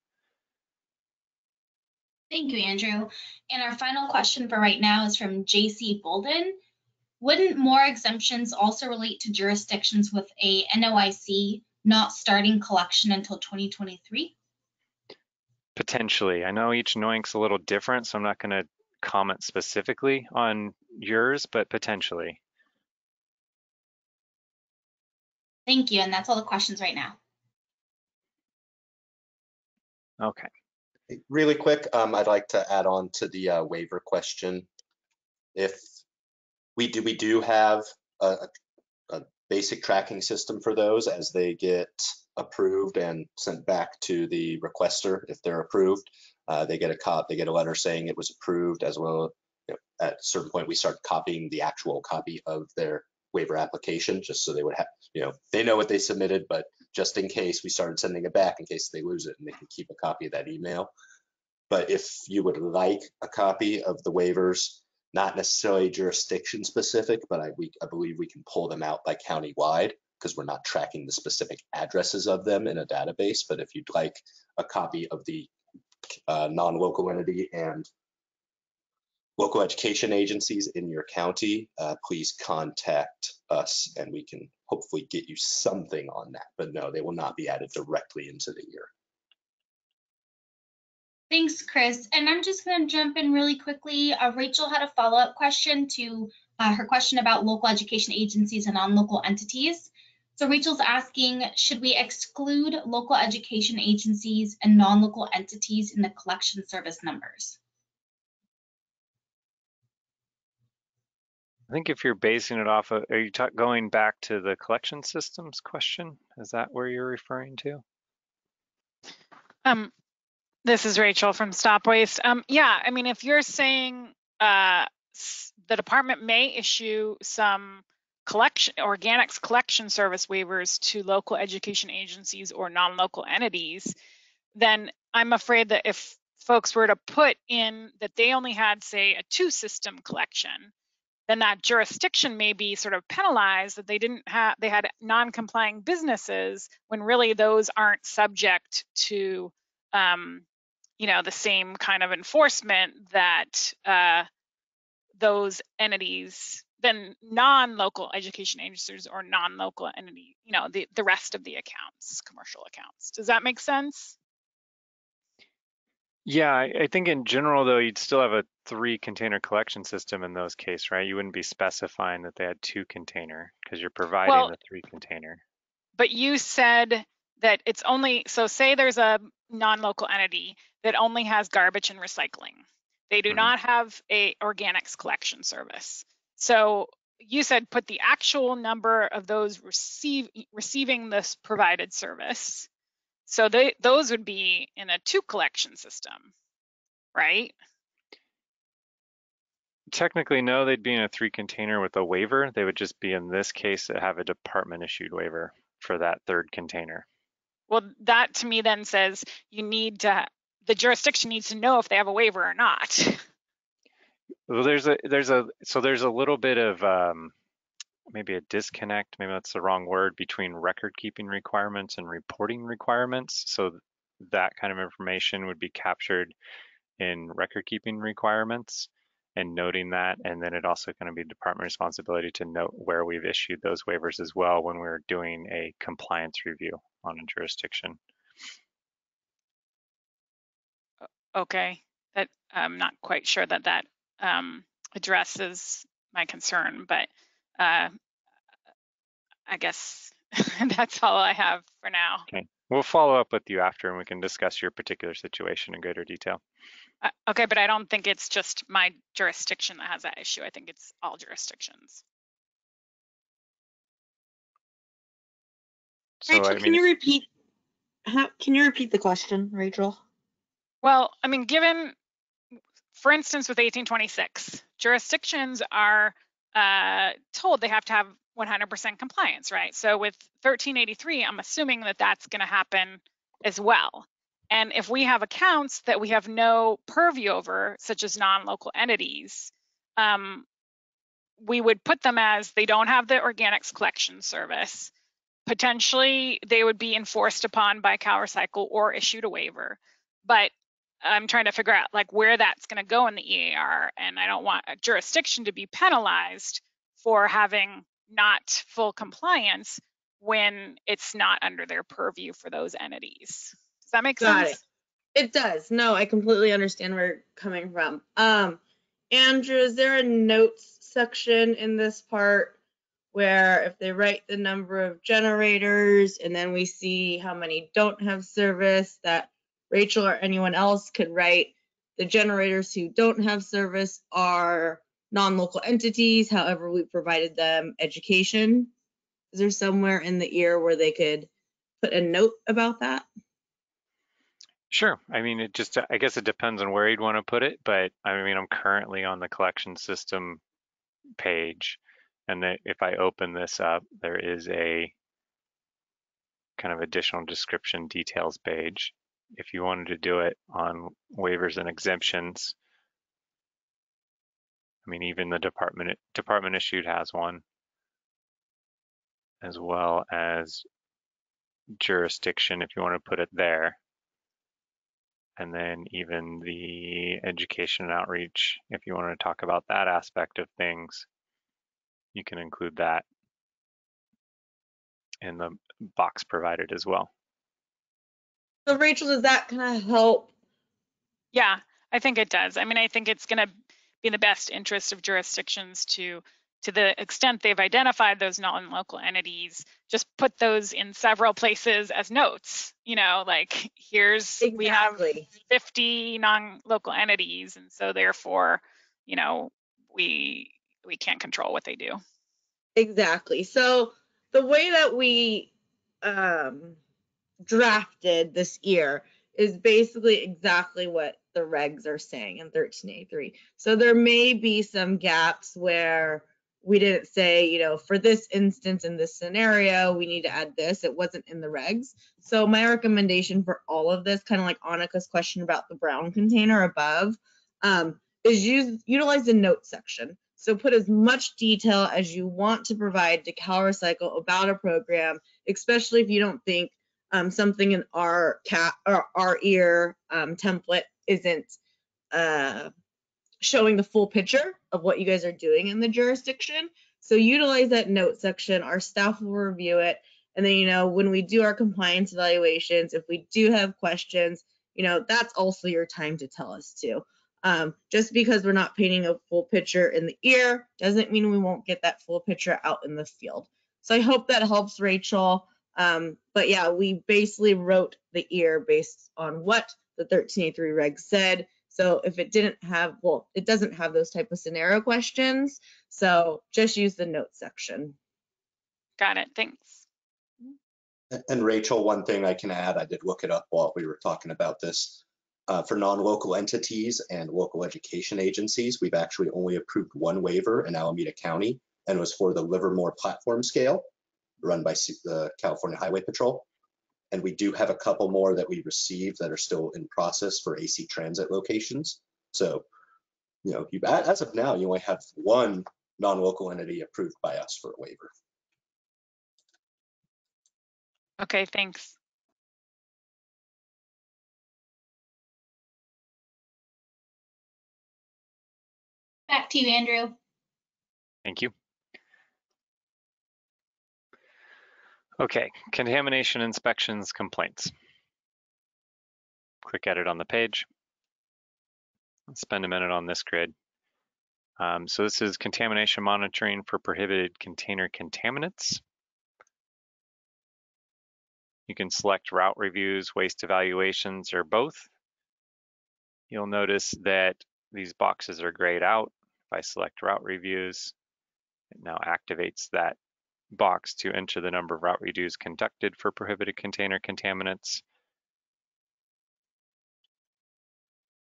Thank you, Andrew. And our final question for right now is from JC Bolden. Wouldn't more exemptions also relate to jurisdictions with a NOIC not starting collection until 2023? Potentially. I know each NOIC's a little different, so I'm not going to comment specifically on yours, but potentially. Thank you, and that's all the questions right now. Okay. Really quick, I'd like to add on to the waiver question. If we do have a basic tracking system for those as they get approved and sent back to the requester. If they're approved, they get a letter saying it was approved, as well. At a certain point, we start copying the actual copy of their waiver application, just so they would have, they know what they submitted, but just in case, we started sending it back in case they lose it, and they can keep a copy of that email. But if you would like a copy of the waivers, not necessarily jurisdiction specific, but I believe we can pull them out by county-wide, because we're not tracking the specific addresses of them in a database. But if you'd like a copy of the non-local entity and local education agencies in your county, please contact us and we can hopefully get you something on that. But no, they will not be added directly into the year. Thanks, Chris. And I'm just going to jump in really quickly. Rachel had a follow-up question to her question about local education agencies and non-local entities. So Rachel's asking, should we exclude local education agencies and non-local entities in the collection service numbers? I think if you're basing it off of, are you going back to the collection systems question? Is that where you're referring to? This is Rachel from Stop Waste. Yeah, I mean, if you're saying the department may issue some organics collection service waivers to local education agencies or non-local entities, then I'm afraid that if folks were to put in that they only had, say, a 2-system collection, then that jurisdiction may be sort of penalized that they had non-complying businesses, when really those aren't subject to the same kind of enforcement that those entities, then non-local education agencies or non-local entity, the rest of the accounts, commercial accounts. Does that make sense? Yeah, I think in general, though, you'd still have a 3-container collection system in those cases, right? You wouldn't be specifying that they had 2-container because you're providing the 3-container. But you said that it's only, so say there's a non-local entity that only has garbage and recycling. They do not have a organics collection service. So you said put the actual number of those receiving this provided service. So those would be in a 2-collection system, right? Technically, no, they'd be in a 3-container with a waiver. They would just be, in this case, have a department issued waiver for that 3rd container. Well, that to me then says the jurisdiction needs to know if they have a waiver or not. Well, there's a little bit of maybe a disconnect, maybe that's the wrong word, between record keeping requirements and reporting requirements. So that kind of information would be captured in record keeping requirements and noting that. And then it also going to be department responsibility to note where we've issued those waivers as well when we're doing a compliance review on a jurisdiction. Okay, that I'm not quite sure that addresses my concern, but I guess that's all I have for now. Okay, we'll follow up with you after and we can discuss your particular situation in greater detail. Okay, but I don't think it's just my jurisdiction that has that issue. I think it's all jurisdictions. So, Rachel, can you repeat the question, Rachel? Well, I mean, given, for instance, with 1826, jurisdictions are told they have to have 100% compliance, right? So with 1383, I'm assuming that that's going to happen as well. And if we have accounts that we have no purview over, such as non-local entities, we would put them as they don't have the organics collection service. Potentially, they would be enforced upon by CalRecycle or issued a waiver. But I'm trying to figure out like where that's going to go in the EAR, and I don't want a jurisdiction to be penalized for having not full compliance when it's not under their purview for those entities. Does that make sense? Got it. It does. No, I completely understand where you're coming from. Andrew, is there a notes section in this part where if they write the number of generators and then we see how many don't have service, that Rachel or anyone else could write, the generators who don't have service are non-local entities, however we provided them education. Is there somewhere in the EAR where they could put a note about that? Sure. I mean, I guess it depends on where you'd want to put it, but I mean, I'm currently on the collection system page, and if I open this up, there is a kind of additional description details page. If you wanted to do it on waivers and exemptions, I mean, even the department issued has one, as well as jurisdiction if you want to put it there. And then even the education and outreach, if you want to talk about that aspect of things, you can include that in the box provided as well. So Rachel, does that kind of help? Yeah, I think it does. I mean, I think it's going to be in the best interest of jurisdictions to the extent they've identified those non-local entities, just put those in several places as notes, you know, like here's, Exactly. We have 50 non-local entities. And so therefore, you know, we can't control what they do. Exactly. So the way that we drafted this year is basically exactly what the regs are saying in 13A3. So there may be some gaps where we didn't say, you know, for this instance in this scenario, we need to add this. It wasn't in the regs. So my recommendation for all of this, kind of like Annika's question about the brown container above, is utilize the note section. So put as much detail as you want to provide to CalRecycle about a program, especially if you don't think something in our EAR template isn't showing the full picture of what you guys are doing in the jurisdiction. So utilize that note section. Our staff will review it. And then, you know, when we do our compliance evaluations, if we do have questions, you know, that's also your time to tell us too. Just because we're not painting a full picture in the EAR doesn't mean we won't get that full picture out in the field. So I hope that helps, Rachel. But yeah, we basically wrote the EAR based on what the 13A3 regs said. So if it didn't have, well, it doesn't have those type of scenario questions. So just use the note section. Got it. Thanks. And Rachel, one thing I can add, I did look it up while we were talking about this. For non-local entities and local education agencies, we've actually only approved one waiver in Alameda County, and it was for the Livermore platform scale run by the California Highway Patrol. And we do have a couple more that we received that are still in process for AC transit locations. So, you know, as of now, you only have one non-local entity approved by us for a waiver. Okay, thanks. Back to you, Andrew. Thank you. Okay, contamination inspections complaints. Click edit on the page. Let's spend a minute on this grid. So this is contamination monitoring for prohibited container contaminants. You can select route reviews, waste evaluations, or both. You'll notice that these boxes are grayed out. If I select route reviews, it now activates that box to enter the number of route reviews conducted for prohibited container contaminants.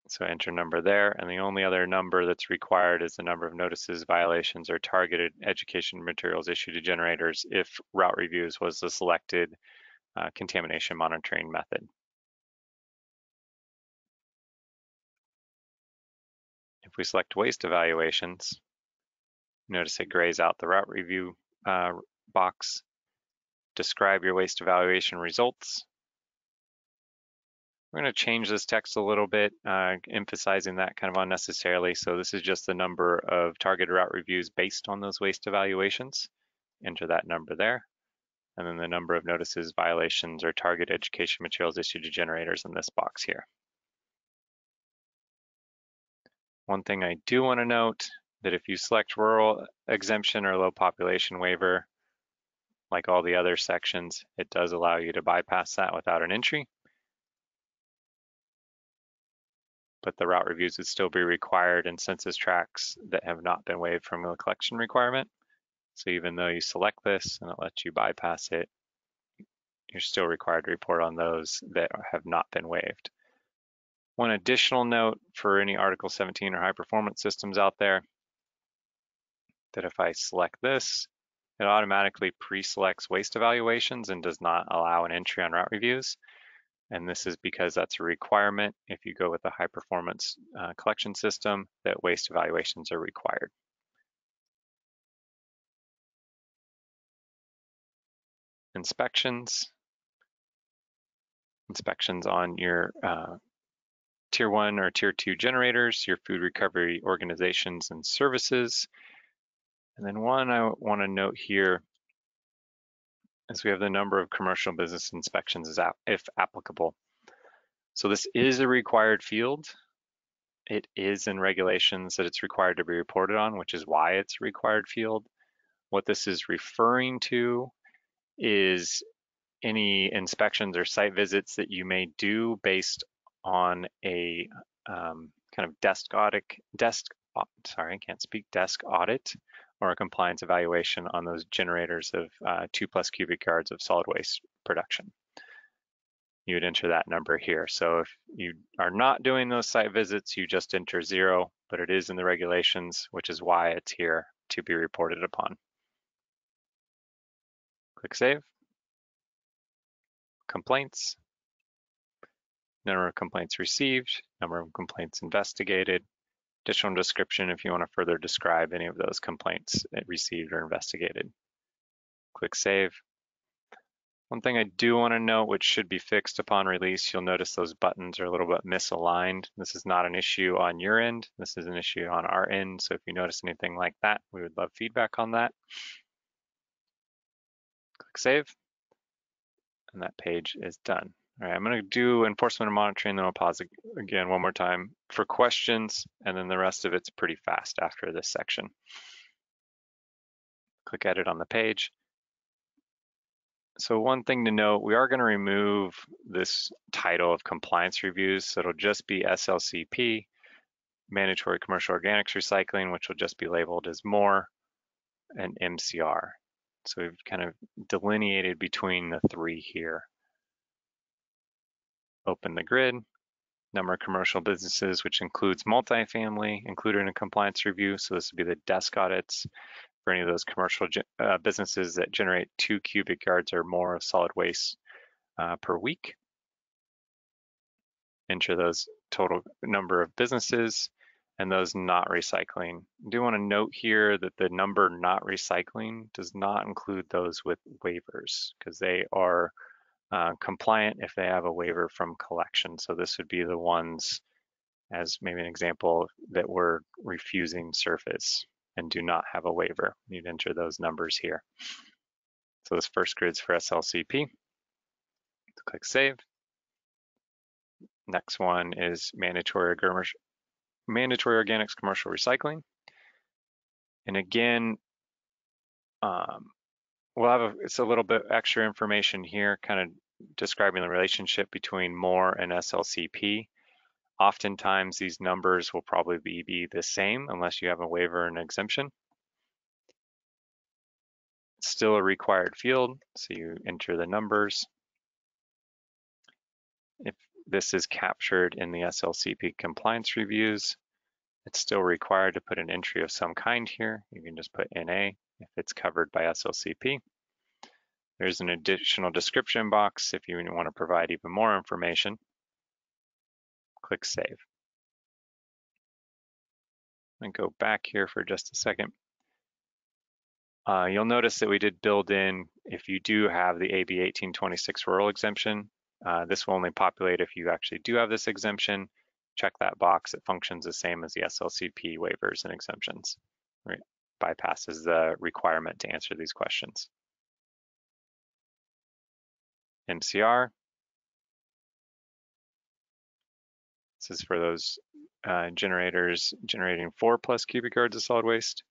So enter number there, and the only other number that's required is the number of notices, violations, or targeted education materials issued to generators if route reviews was the selected contamination monitoring method. If we select waste evaluations, notice it grays out the route review box. Describe your waste evaluation results. We're going to change this text a little bit, emphasizing that kind of unnecessarily. So this is just the number of targeted route reviews based on those waste evaluations. Enter that number there. And then the number of notices, violations, or target education materials issued to generators in this box here. One thing I do want to note that if you select rural exemption or low population waiver, like all the other sections, it does allow you to bypass that without an entry. but the route reviews would still be required in census tracts that have not been waived from the collection requirement. So even though you select this and it lets you bypass it, you're still required to report on those that have not been waived. One additional note for any Article 17 or high performance systems out there, that if I select this, it automatically pre-selects waste evaluations and does not allow an entry on route reviews. And this is because that's a requirement if you go with a high performance collection system, that waste evaluations are required. Inspections on your Tier 1 or Tier 2 generators, your food recovery organizations and services. And then one I want to note here is we have the number of commercial business inspections if applicable. So this is a required field. It is in regulations that it's required to be reported on, which is why it's a required field. What this is referring to is any inspections or site visits that you may do based on a kind of desk audit or a compliance evaluation on those generators of 2+ cubic yards of solid waste production. You would enter that number here. So if you are not doing those site visits, you just enter 0, but it is in the regulations, which is why it's here to be reported upon. Click Save. Complaints. Number of complaints received, number of complaints investigated, additional description if you want to further describe any of those complaints received or investigated. Click Save. One thing I do want to note, which should be fixed upon release, you'll notice those buttons are a little bit misaligned. This is not an issue on your end. This is an issue on our end. So if you notice anything like that, we would love feedback on that. Click Save. And that page is done. All right, I'm going to do enforcement and monitoring, then I'll pause again one more time for questions, and then the rest of it's pretty fast after this section. Click Edit on the page. So one thing to note, we are going to remove this title of compliance reviews, so it'll just be SLCP, mandatory commercial organics recycling, which will just be labeled as more, and MCR. So we've kind of delineated between the three here. Open the grid, number of commercial businesses, which includes multifamily, included in a compliance review. So this would be the desk audits for any of those commercial businesses that generate 2 cubic yards or more of solid waste per week. Enter those total number of businesses and those not recycling. I do want to note here that the number not recycling does not include those with waivers, because they are compliant if they have a waiver from collection. So this would be the ones, as maybe an example, that we're refusing surface and do not have a waiver. You'd enter those numbers here. So this first grid's for SLCP. Click Save. Next one is mandatory organics commercial recycling. And again, we'll have it's a little bit extra information here, kind of describing the relationship between more and SLCP. Oftentimes these numbers will probably be the same unless you have a waiver and exemption. It's still a required field, so you enter the numbers. If this is captured in the SLCP compliance reviews, it's still required to put an entry of some kind here. You can just put NA if it's covered by SLCP. There's an additional description box if you want to provide even more information. Click Save. And go back here for just a second. You'll notice that we did build in, if you do have the AB 1826 rural exemption, this will only populate if you actually do have this exemption. Check that box. It functions the same as the SLCP waivers and exemptions. Right? Bypasses the requirement to answer these questions. MCR. This is for those generators generating 4+ cubic yards of solid waste.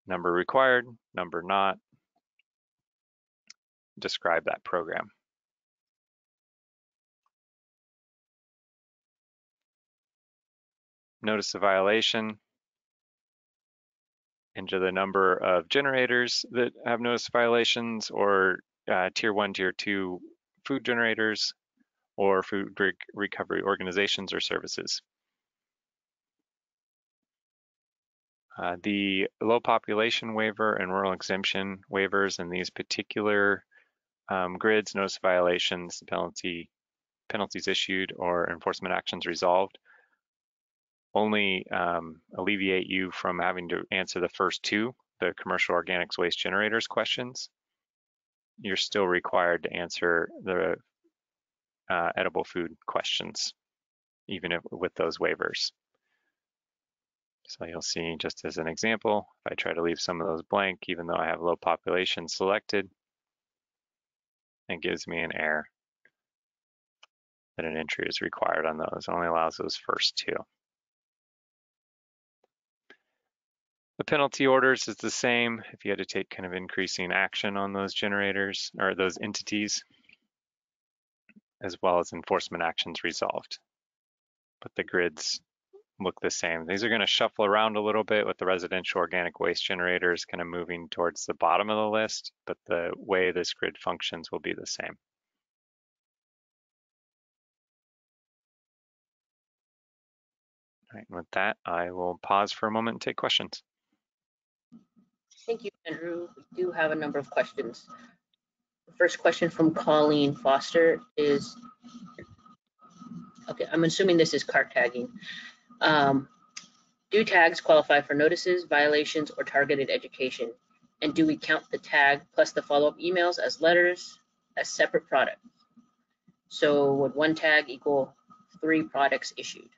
Number required, number not. Describe that program. notice of violation, enter the number of generators that have notice violations, or tier 1, tier 2 food generators, or food recovery organizations or services. The low population waiver and rural exemption waivers in these particular grids, notice of violations, penalties issued, or enforcement actions resolved, only alleviate you from having to answer the first two, the commercial organics waste generators questions. You're still required to answer the edible food questions, even with those waivers. So you'll see, just as an example, if I try to leave some of those blank, even though I have low population selected, it gives me an error that an entry is required on those. It only allows those first two. The penalty orders is the same if you had to take kind of increasing action on those generators or those entities, as well as enforcement actions resolved. But the grids look the same. These are going to shuffle around a little bit with the residential organic waste generators kind of moving towards the bottom of the list, but the way this grid functions will be the same. All right, and with that, I will pause for a moment and take questions. Thank you, Andrew. We do have a number of questions. The first question from Colleen Foster is, okay, I'm assuming this is cart tagging. Do tags qualify for notices, violations, or targeted education? And do we count the tag plus the follow-up emails as letters as separate products? So would one tag equal 3 products issued?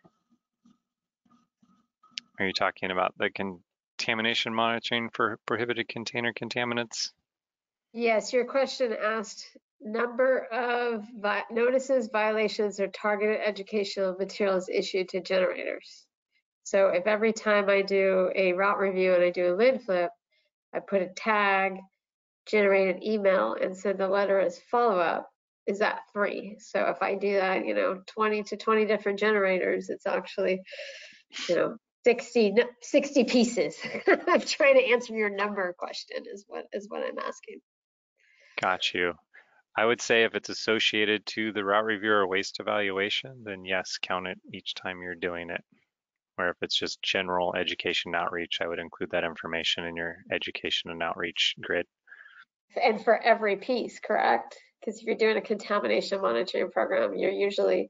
Are you talking about the contamination monitoring for prohibited container contaminants? Yes, your question asked number of notices, violations, or targeted educational materials issued to generators. So if every time I do a route review and I do a lid flip, I put a tag, generate an email, and send a letter as follow-up, is that 3? So if I do that, 20 to 20 different generators, it's actually, 60 pieces. I'm trying to answer your number question is what I'm asking. Got you. I would say if it's associated to the route review or waste evaluation, then yes, count it each time you're doing it. Or if it's just general education outreach, I would include that information in your education and outreach grid. And for every piece, correct? Because if you're doing a contamination monitoring program, you're usually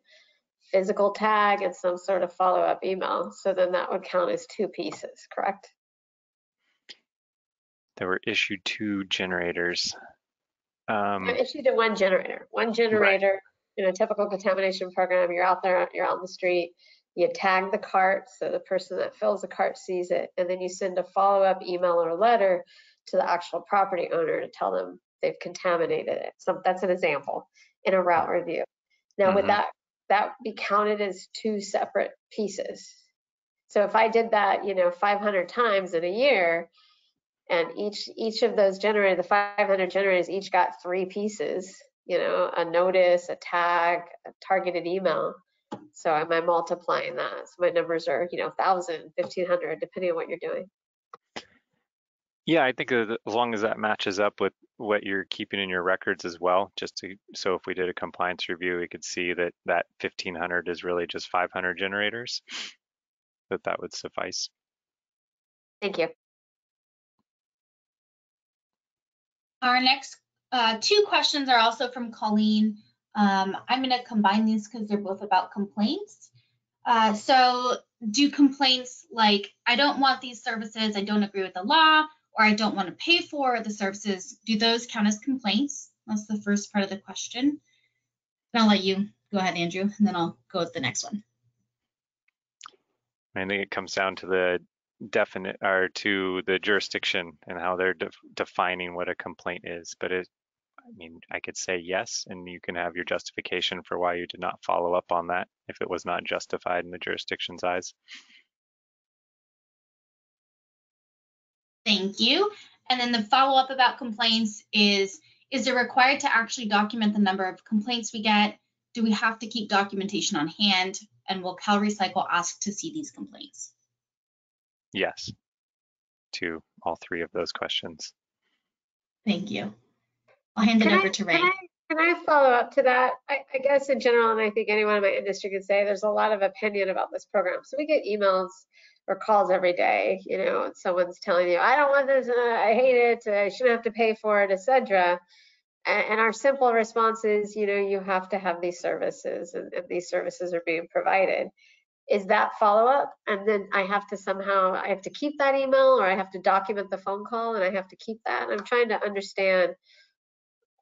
physical tag and some sort of follow-up email. So then that would count as 2 pieces, correct? There were issued 2 generators. Issued to 1 generator. One generator, right. In a typical contamination program, you're out there, you're on the street, you tag the cart so the person that fills the cart sees it, and then you send a follow-up email or letter to the actual property owner to tell them they've contaminated it. So that's an example in a route review. Now would that be counted as 2 separate pieces? So if I did that, 500 times in a year, and each of those generators, the 500 generators, each got 3 pieces, a notice, a tag, a targeted email. So am I multiplying that? So my numbers are, 1,000, 1,500, depending on what you're doing. Yeah, I think as long as that matches up with what you're keeping in your records as well, so if we did a compliance review, we could see that 1,500 is really just 500 generators, that would suffice. Thank you. Our next 2 questions are also from Colleen. I'm going to combine these because they're both about complaints. So do complaints like, I don't want these services, I don't agree with the law, or I don't want to pay for the services, do those count as complaints? That's the first part of the question. And I'll let you go ahead, Andrew, and then I'll go with the next one. I think it comes down to the to the jurisdiction and how they're defining what a complaint is. But I could say yes, and you can have your justification for why you did not follow up on that if it was not justified in the jurisdiction's eyes. Thank you. And then the follow-up about complaints is it required to actually document the number of complaints we get? Do we have to keep documentation on hand? And will CalRecycle ask to see these complaints? Yes, to all three of those questions. Thank you. I'll hand it over to Ray. Can I follow up to that? I guess in general, and I think anyone in my industry could say, there's a lot of opinion about this program. So we get emails or calls every day, you know, and someone's telling you, I don't want this, I hate it, I shouldn't have to pay for it, etc. And our simple response is, you know, you have to have these services, and these services are being provided. Is that follow-up? And then I have to keep that email, or I have to document the phone call and I have to keep that. And I'm trying to understand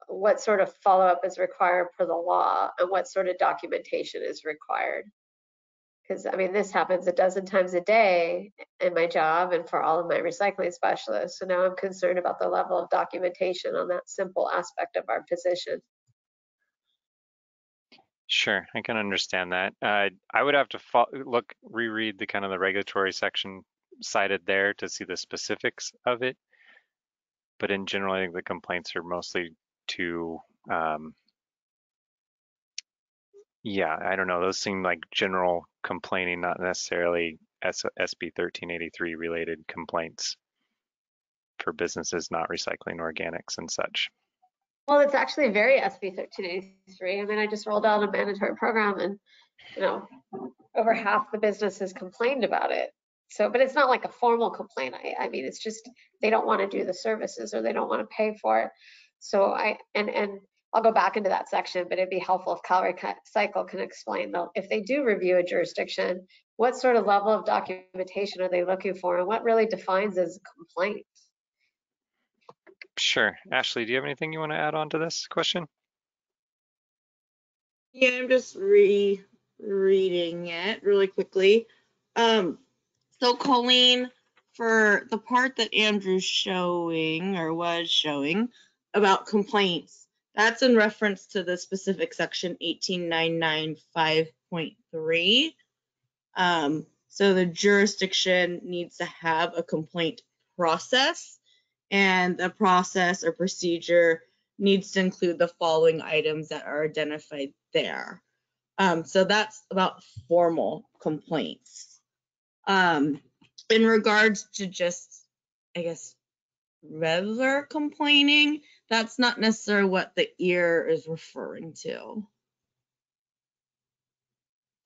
what sort of follow-up is required per the law and what sort of documentation is required. Because I mean, this happens a dozen times a day in my job and for all of my recycling specialists. So now I'm concerned about the level of documentation on that simple aspect of our position. Sure, I can understand that. I would have to reread the kind of the regulatory section cited there to see the specifics of it. But in general, I think the complaints are mostly to, yeah, I don't know. Those seem like general complaining, not necessarily SB 1383 related complaints for businesses not recycling organics and such. Well, it's actually very SB 1383. I mean, I just rolled out a mandatory program and, you know, over half the businesses complained about it. So, but it's not like a formal complaint. I mean, it's just they don't want to do the services or they don't want to pay for it. So and I'll go back into that section, but it'd be helpful if CalRecycle can explain, though, if they do review a jurisdiction, what sort of level of documentation are they looking for and what really defines as a complaint? Sure. Ashley, do you have anything you want to add on to this question? Yeah, I'm just rereading it really quickly. So Colleen, for the part that Andrew's showing or was showing about complaints, that's in reference to the specific section 18995.3. So the jurisdiction needs to have a complaint process, and the process or procedure needs to include the following items that are identified there. So that's about formal complaints. In regards to just, I guess, regular complaining, that's not necessarily what the EAR is referring to.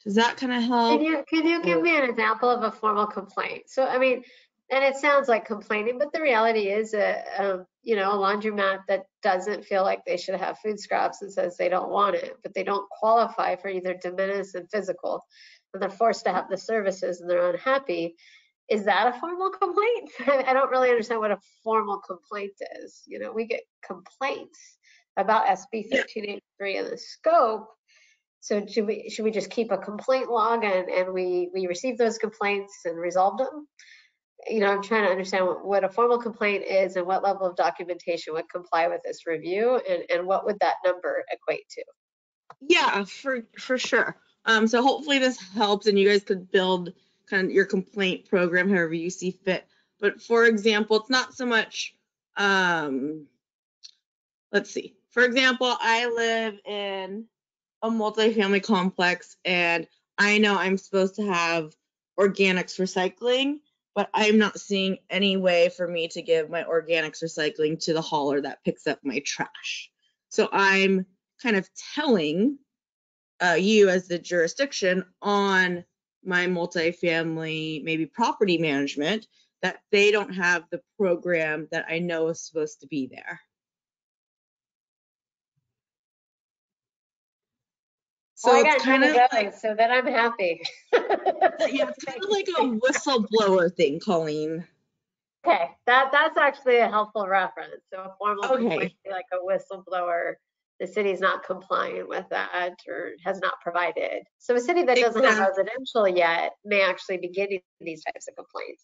Does that kind of help? Can you give me an example of a formal complaint? So, I mean, and it sounds like complaining, but the reality is you know, a laundromat that doesn't feel like they should have food scraps and says they don't want it, but they don't qualify for either de minimis and physical, and they're forced to have the services and they're unhappy. Is that a formal complaint? I don't really understand what a formal complaint is. You know, we get complaints about SB 1383 and the scope. So should we just keep a complaint log and we receive those complaints and resolve them? You know, I'm trying to understand what a formal complaint is and what level of documentation would comply with this review, and what would that number equate to? Yeah, for sure. So hopefully this helps and you guys could build kind of your complaint program however you see fit. But for example, it's not so much, let's see. For example, I live in a multifamily complex and I know I'm supposed to have organics recycling, but I'm not seeing any way for me to give my organics recycling to the hauler that picks up my trash. So I'm kind of telling you as the jurisdiction on my multifamily, maybe property management, that they don't have the program that I know is supposed to be there. So well, it's kind of like, so that I'm happy. yeah, it's kind of like a whistleblower thing, Colleen. Okay, that's actually a helpful reference. So a formal complaint, like a whistleblower, the city's not complying with that or has not provided. So a city that doesn't have residential yet may actually be getting these types of complaints.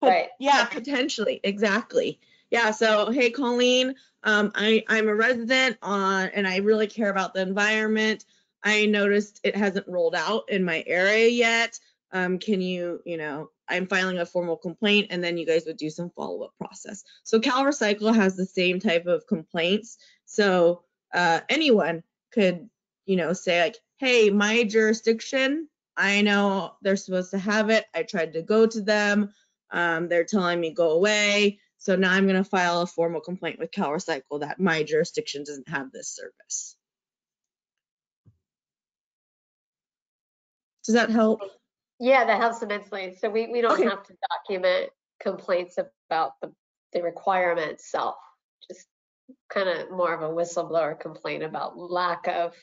Right. Yeah, potentially. Exactly. Yeah. So, hey, Colleen, I'm a resident and I really care about the environment. I noticed it hasn't rolled out in my area yet. Can you know, I'm filing a formal complaint and then you guys would do some follow-up process. So CalRecycle has the same type of complaints. So anyone could, you know, say like, hey, my jurisdiction I know they're supposed to have it. I tried to go to them. They're telling me go away. So now I'm going to file a formal complaint with CalRecycle that my jurisdiction doesn't have this service. Does that help? Yeah, that helps immensely. So we don't Okay. have to document complaints about the requirement itself. Just kind of more of a whistleblower complaint about lack of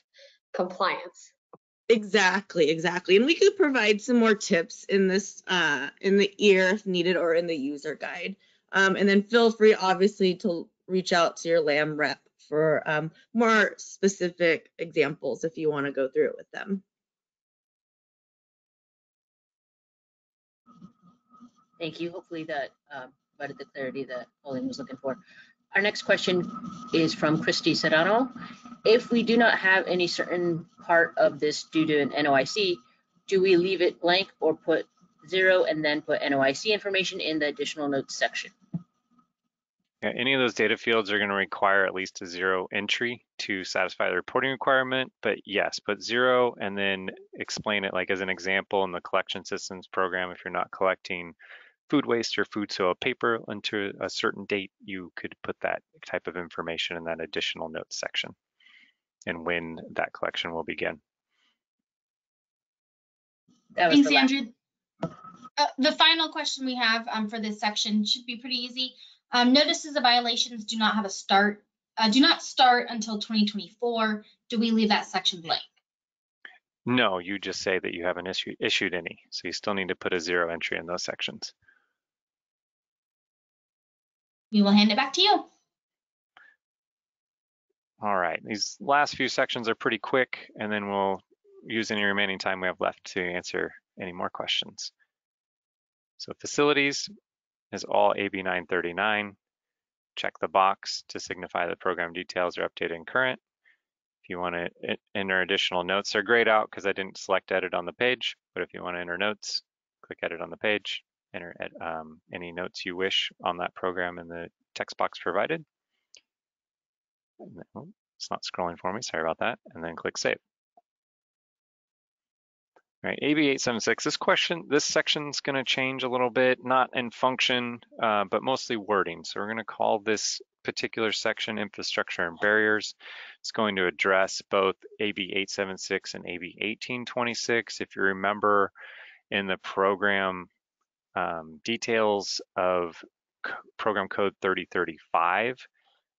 compliance. Exactly. And we could provide some more tips in this, in the EAR if needed, or in the user guide. And then feel free, obviously, to reach out to your LAM rep for more specific examples if you want to go through it with them. Thank you. Hopefully that provided the clarity that Pauline was looking for. Our next question is from Christy Serrano. If we do not have any certain part of this due to an NOIC, do we leave it blank or put 0 and then put NOIC information in the additional notes section? Yeah, any of those data fields are going to require at least a 0 entry to satisfy the reporting requirement, but yes, put 0 and then explain it like as an example in the collection systems program. If you're not collecting food waste or food soil paper until a certain date, you could put that type of information in that additional notes section and when that collection will begin. Thanks, Andrew. The final question we have for this section should be pretty easy. Notices of violations do not have a start, do not start until 2024. Do we leave that section blank? No, you just say that you haven't issued any. So you still need to put a 0 entry in those sections. We will hand it back to you. All right, these last few sections are pretty quick, and then we'll use any remaining time we have left to answer any more questions. So facilities is all AB 939. Check the box to signify that program details are updated and current. If you want to enter additional notes, they're grayed out because I didn't select edit on the page, but if you want to enter notes, click edit on the page, enter any notes you wish on that program in the text box provided. And then, oh, it's not scrolling for me, sorry about that, and then click save. All right, AB 876, this section's going to change a little bit, not in function, but mostly wording. So we're going to call this particular section infrastructure and barriers. It's going to address both AB 876 and AB 1826. If you remember in the program details of program code 3035,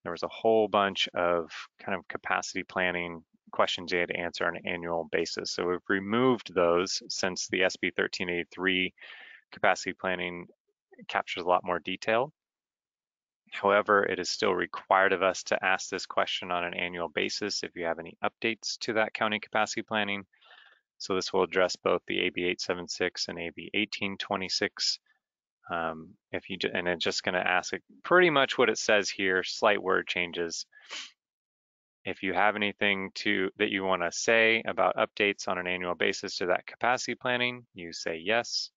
there was a whole bunch of kind of capacity planning questions you had to answer on an annual basis. So we've removed those since the SB 1383 capacity planning captures a lot more detail. However, it is still required of us to ask this question on an annual basis if you have any updates to that county capacity planning. So this will address both the AB 876 and AB 1826. And it's just going to ask pretty much what it says here, slight word changes. If you have anything that you want to say about updates on an annual basis to that capacity planning, you say yes.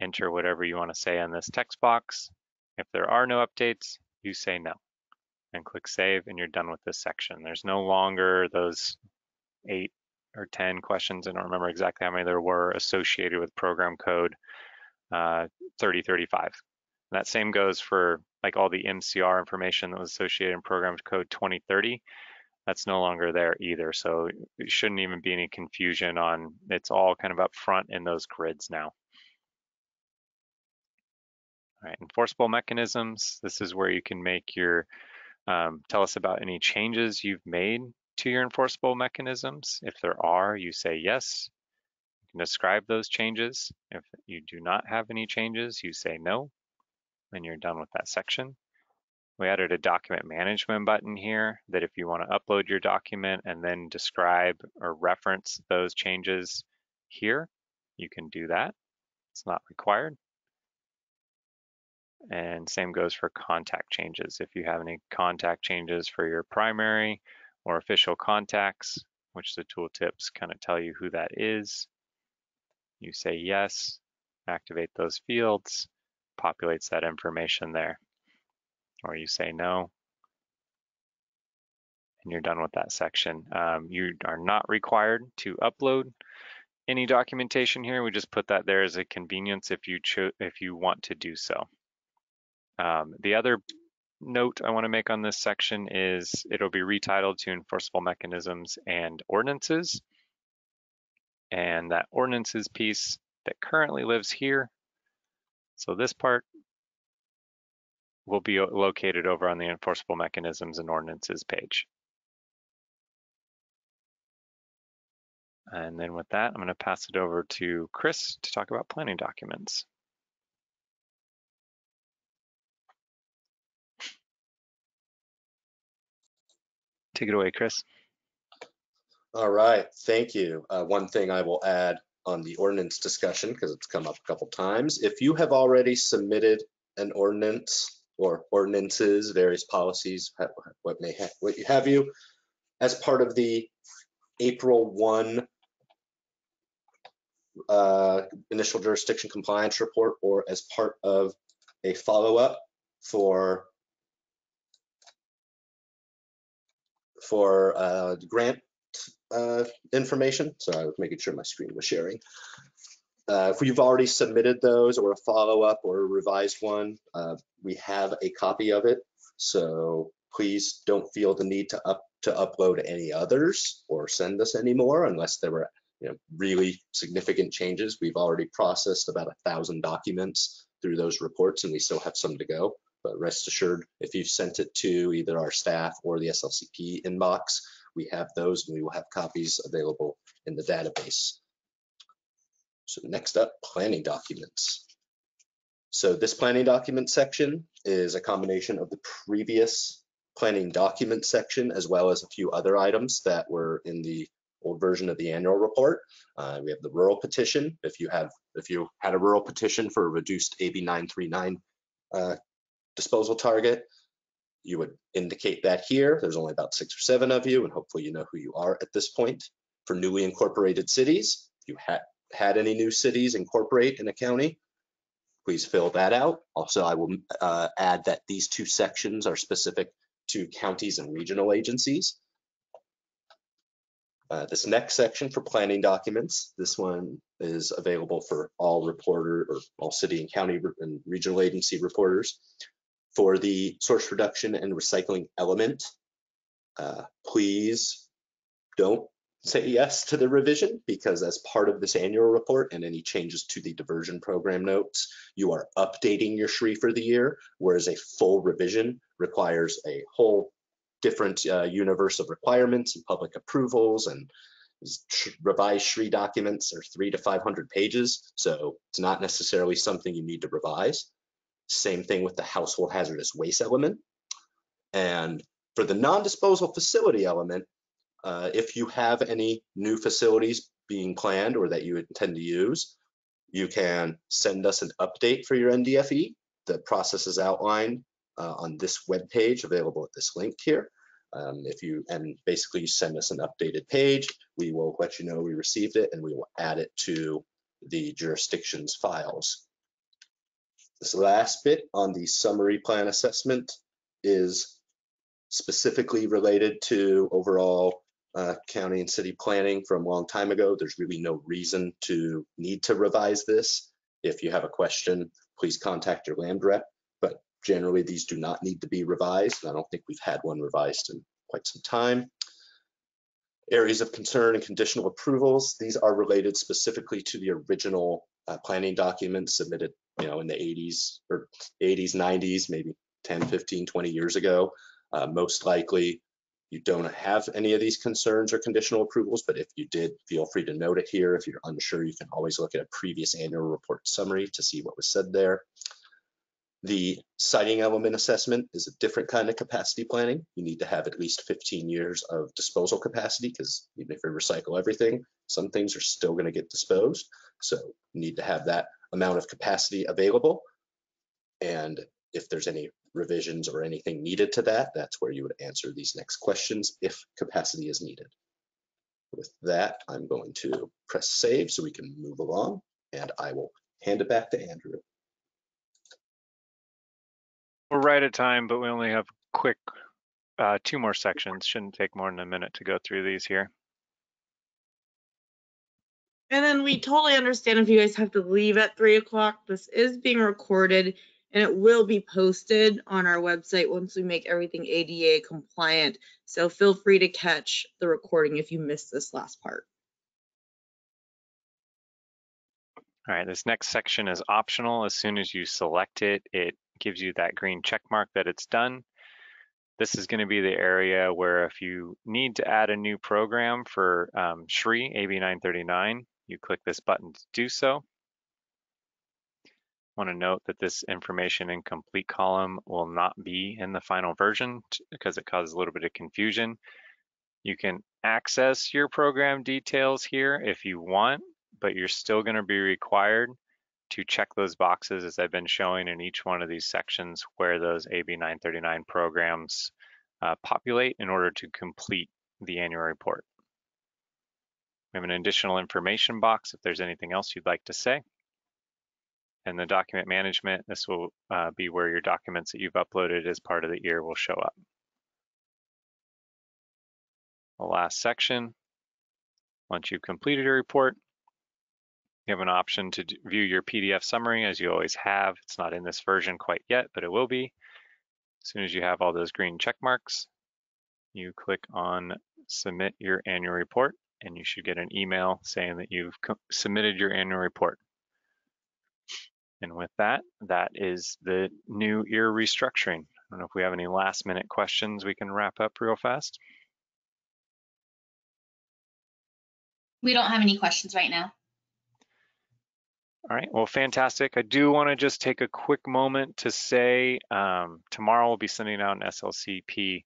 Enter whatever you want to say in this text box. If there are no updates, you say no. And click save, and you're done with this section. There's no longer those 8 or 10 questions, I don't remember exactly how many there were, associated with program code 3035. That same goes for like all the MCR information that was associated in program code 2030. That's no longer there either. So it shouldn't even be any confusion on, it's all kind of up front in those grids now. All right, enforceable mechanisms. This is where you can make your, tell us about any changes you've made to your enforceable mechanisms. If there are, you say yes. You can describe those changes. If you do not have any changes, you say no, and you're done with that section. We added a document management button here that if you want to upload your document and then describe or reference those changes here, you can do that. It's not required. And same goes for contact changes. If you have any contact changes for your primary or official contacts, which the tooltips kind of tell you who that is, you say yes, activate those fields, populates that information there. Or you say no, and you're done with that section. You are not required to upload any documentation here. We just put that there as a convenience if you want to do so. The other note I want to make on this section is it'll be retitled to Enforceable Mechanisms and Ordinances. And that Ordinances piece that currently lives here, so this part will be located over on the Enforceable Mechanisms and Ordinances page. And then with that, I'm going to pass it over to Chris to talk about planning documents. Take it away, Chris. All right, thank you. One thing I will add on the ordinance discussion, because it's come up a couple times, if you have already submitted an ordinance or ordinances, various policies, what you have you, as part of the April 1 initial jurisdiction compliance report, or as part of a follow-up for grant information. So I was making sure my screen was sharing. If you've already submitted those, or a follow-up or a revised one, we have a copy of it. So please don't feel the need to upload any others or send us any more unless there were really significant changes. We've already processed about 1,000 documents through those reports, and we still have some to go. But rest assured, if you've sent it to either our staff or the SLCP inbox, we have those, and we will have copies available in the database. So next up, planning documents. So this planning document section is a combination of the previous planning document section, as well as a few other items that were in the old version of the annual report. We have the rural petition. If you had a rural petition for a reduced AB 939 disposal target, you would indicate that here. There's only about 6 or 7 of you, and hopefully you know who you are at this point. For newly incorporated cities, if you had any new cities incorporate in a county, please fill that out. Also, I will add that these 2 sections are specific to counties and regional agencies. This next section for planning documents, this one is available for all reporter or all city and county and regional agency reporters. For the source reduction and recycling element, please don't say yes to the revision, because as part of this annual report and any changes to the diversion program notes, you are updating your SHRI for the year, whereas a full revision requires a whole different universe of requirements and public approvals, and revised SHRI documents are 300 to 500 pages. So it's not necessarily something you need to revise. Same thing with the household hazardous waste element. And for the non-disposal facility element, if you have any new facilities being planned or that you intend to use, you can send us an update for your NDFE. The process is outlined on this web page available at this link here. Basically you send us an updated page, we will let you know we received it, and we will add it to the jurisdictions files. This last bit on the summary plan assessment is specifically related to overall county and city planning from a long time ago. There's really no reason to need to revise this. If you have a question, please contact your land rep, but generally these do not need to be revised. I don't think we've had one revised in quite some time. Areas of concern and conditional approvals, these are related specifically to the original planning documents submitted in the 80s or 80s, 90s, maybe 10, 15, 20 years ago. Most likely you don't have any of these concerns or conditional approvals, but if you did, feel free to note it here. If you're unsure, you can always look at a previous annual report summary to see what was said there. The siting element assessment is a different kind of capacity planning. You need to have at least 15 years of disposal capacity, because even if you recycle everything, some things are still going to get disposed. So you need to have that amount of capacity available. And if there's any revisions or anything needed to that, that's where you would answer these next questions if capacity is needed. With that, I'm going to press save so we can move along, and I will hand it back to Andrew. We're right at time, but we only have quick 2 more sections. Shouldn't take more than a minute to go through these here. And then we totally understand if you guys have to leave at 3 o'clock. This is being recorded and it will be posted on our website once we make everything ADA compliant. So feel free to catch the recording if you missed this last part. All right, this next section is optional. As soon as you select it, it gives you that green check mark that it's done. This is going to be the area where if you need to add a new program for SRI AB 939, you click this button to do so. I want to note that this information incomplete column will not be in the final version because it causes a little bit of confusion. You can access your program details here if you want, but you're still going to be required to check those boxes as I've been showing in each one of these sections where those AB 939 programs populate in order to complete the annual report. We have an additional information box if there's anything else you'd like to say. And the document management, this will be where your documents that you've uploaded as part of the year will show up. The last section, once you've completed your report, you have an option to view your PDF summary as you always have. It's not in this version quite yet, but it will be. As soon as you have all those green check marks, you click on submit your annual report and you should get an email saying that you've submitted your annual report. And with that, that is the new year restructuring. I don't know if we have any last minute questions we can wrap up real fast. We don't have any questions right now. All right, well, fantastic. I do want to just take a quick moment to say tomorrow we'll be sending out an SLCP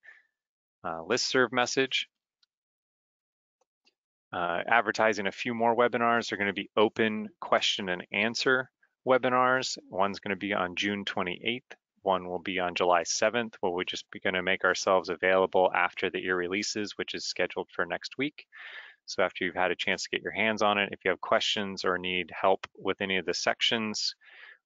listserv message. Advertising a few more webinars. They're going to be open question and answer webinars. One's going to be on June 28th. One will be on July 7th, where we're just going to make ourselves available after the year releases, which is scheduled for next week. So after you've had a chance to get your hands on it, if you have questions or need help with any of the sections,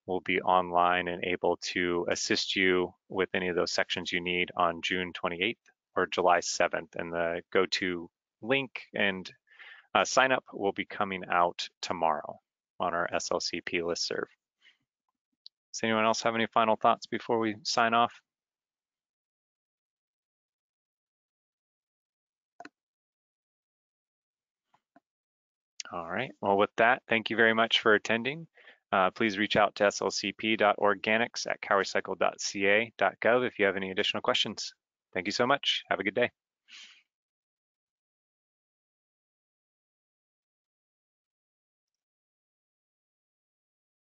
we'll be online and able to assist you with any of those sections you need on June 28th or July 7th. And the go-to link and sign up will be coming out tomorrow on our SLCP listserv. Does anyone else have any final thoughts before we sign off? All right, well, with that, thank you very much for attending. Please reach out to slcp.organics@calrecycle.ca.gov if you have any additional questions. Thank you so much. Have a good day.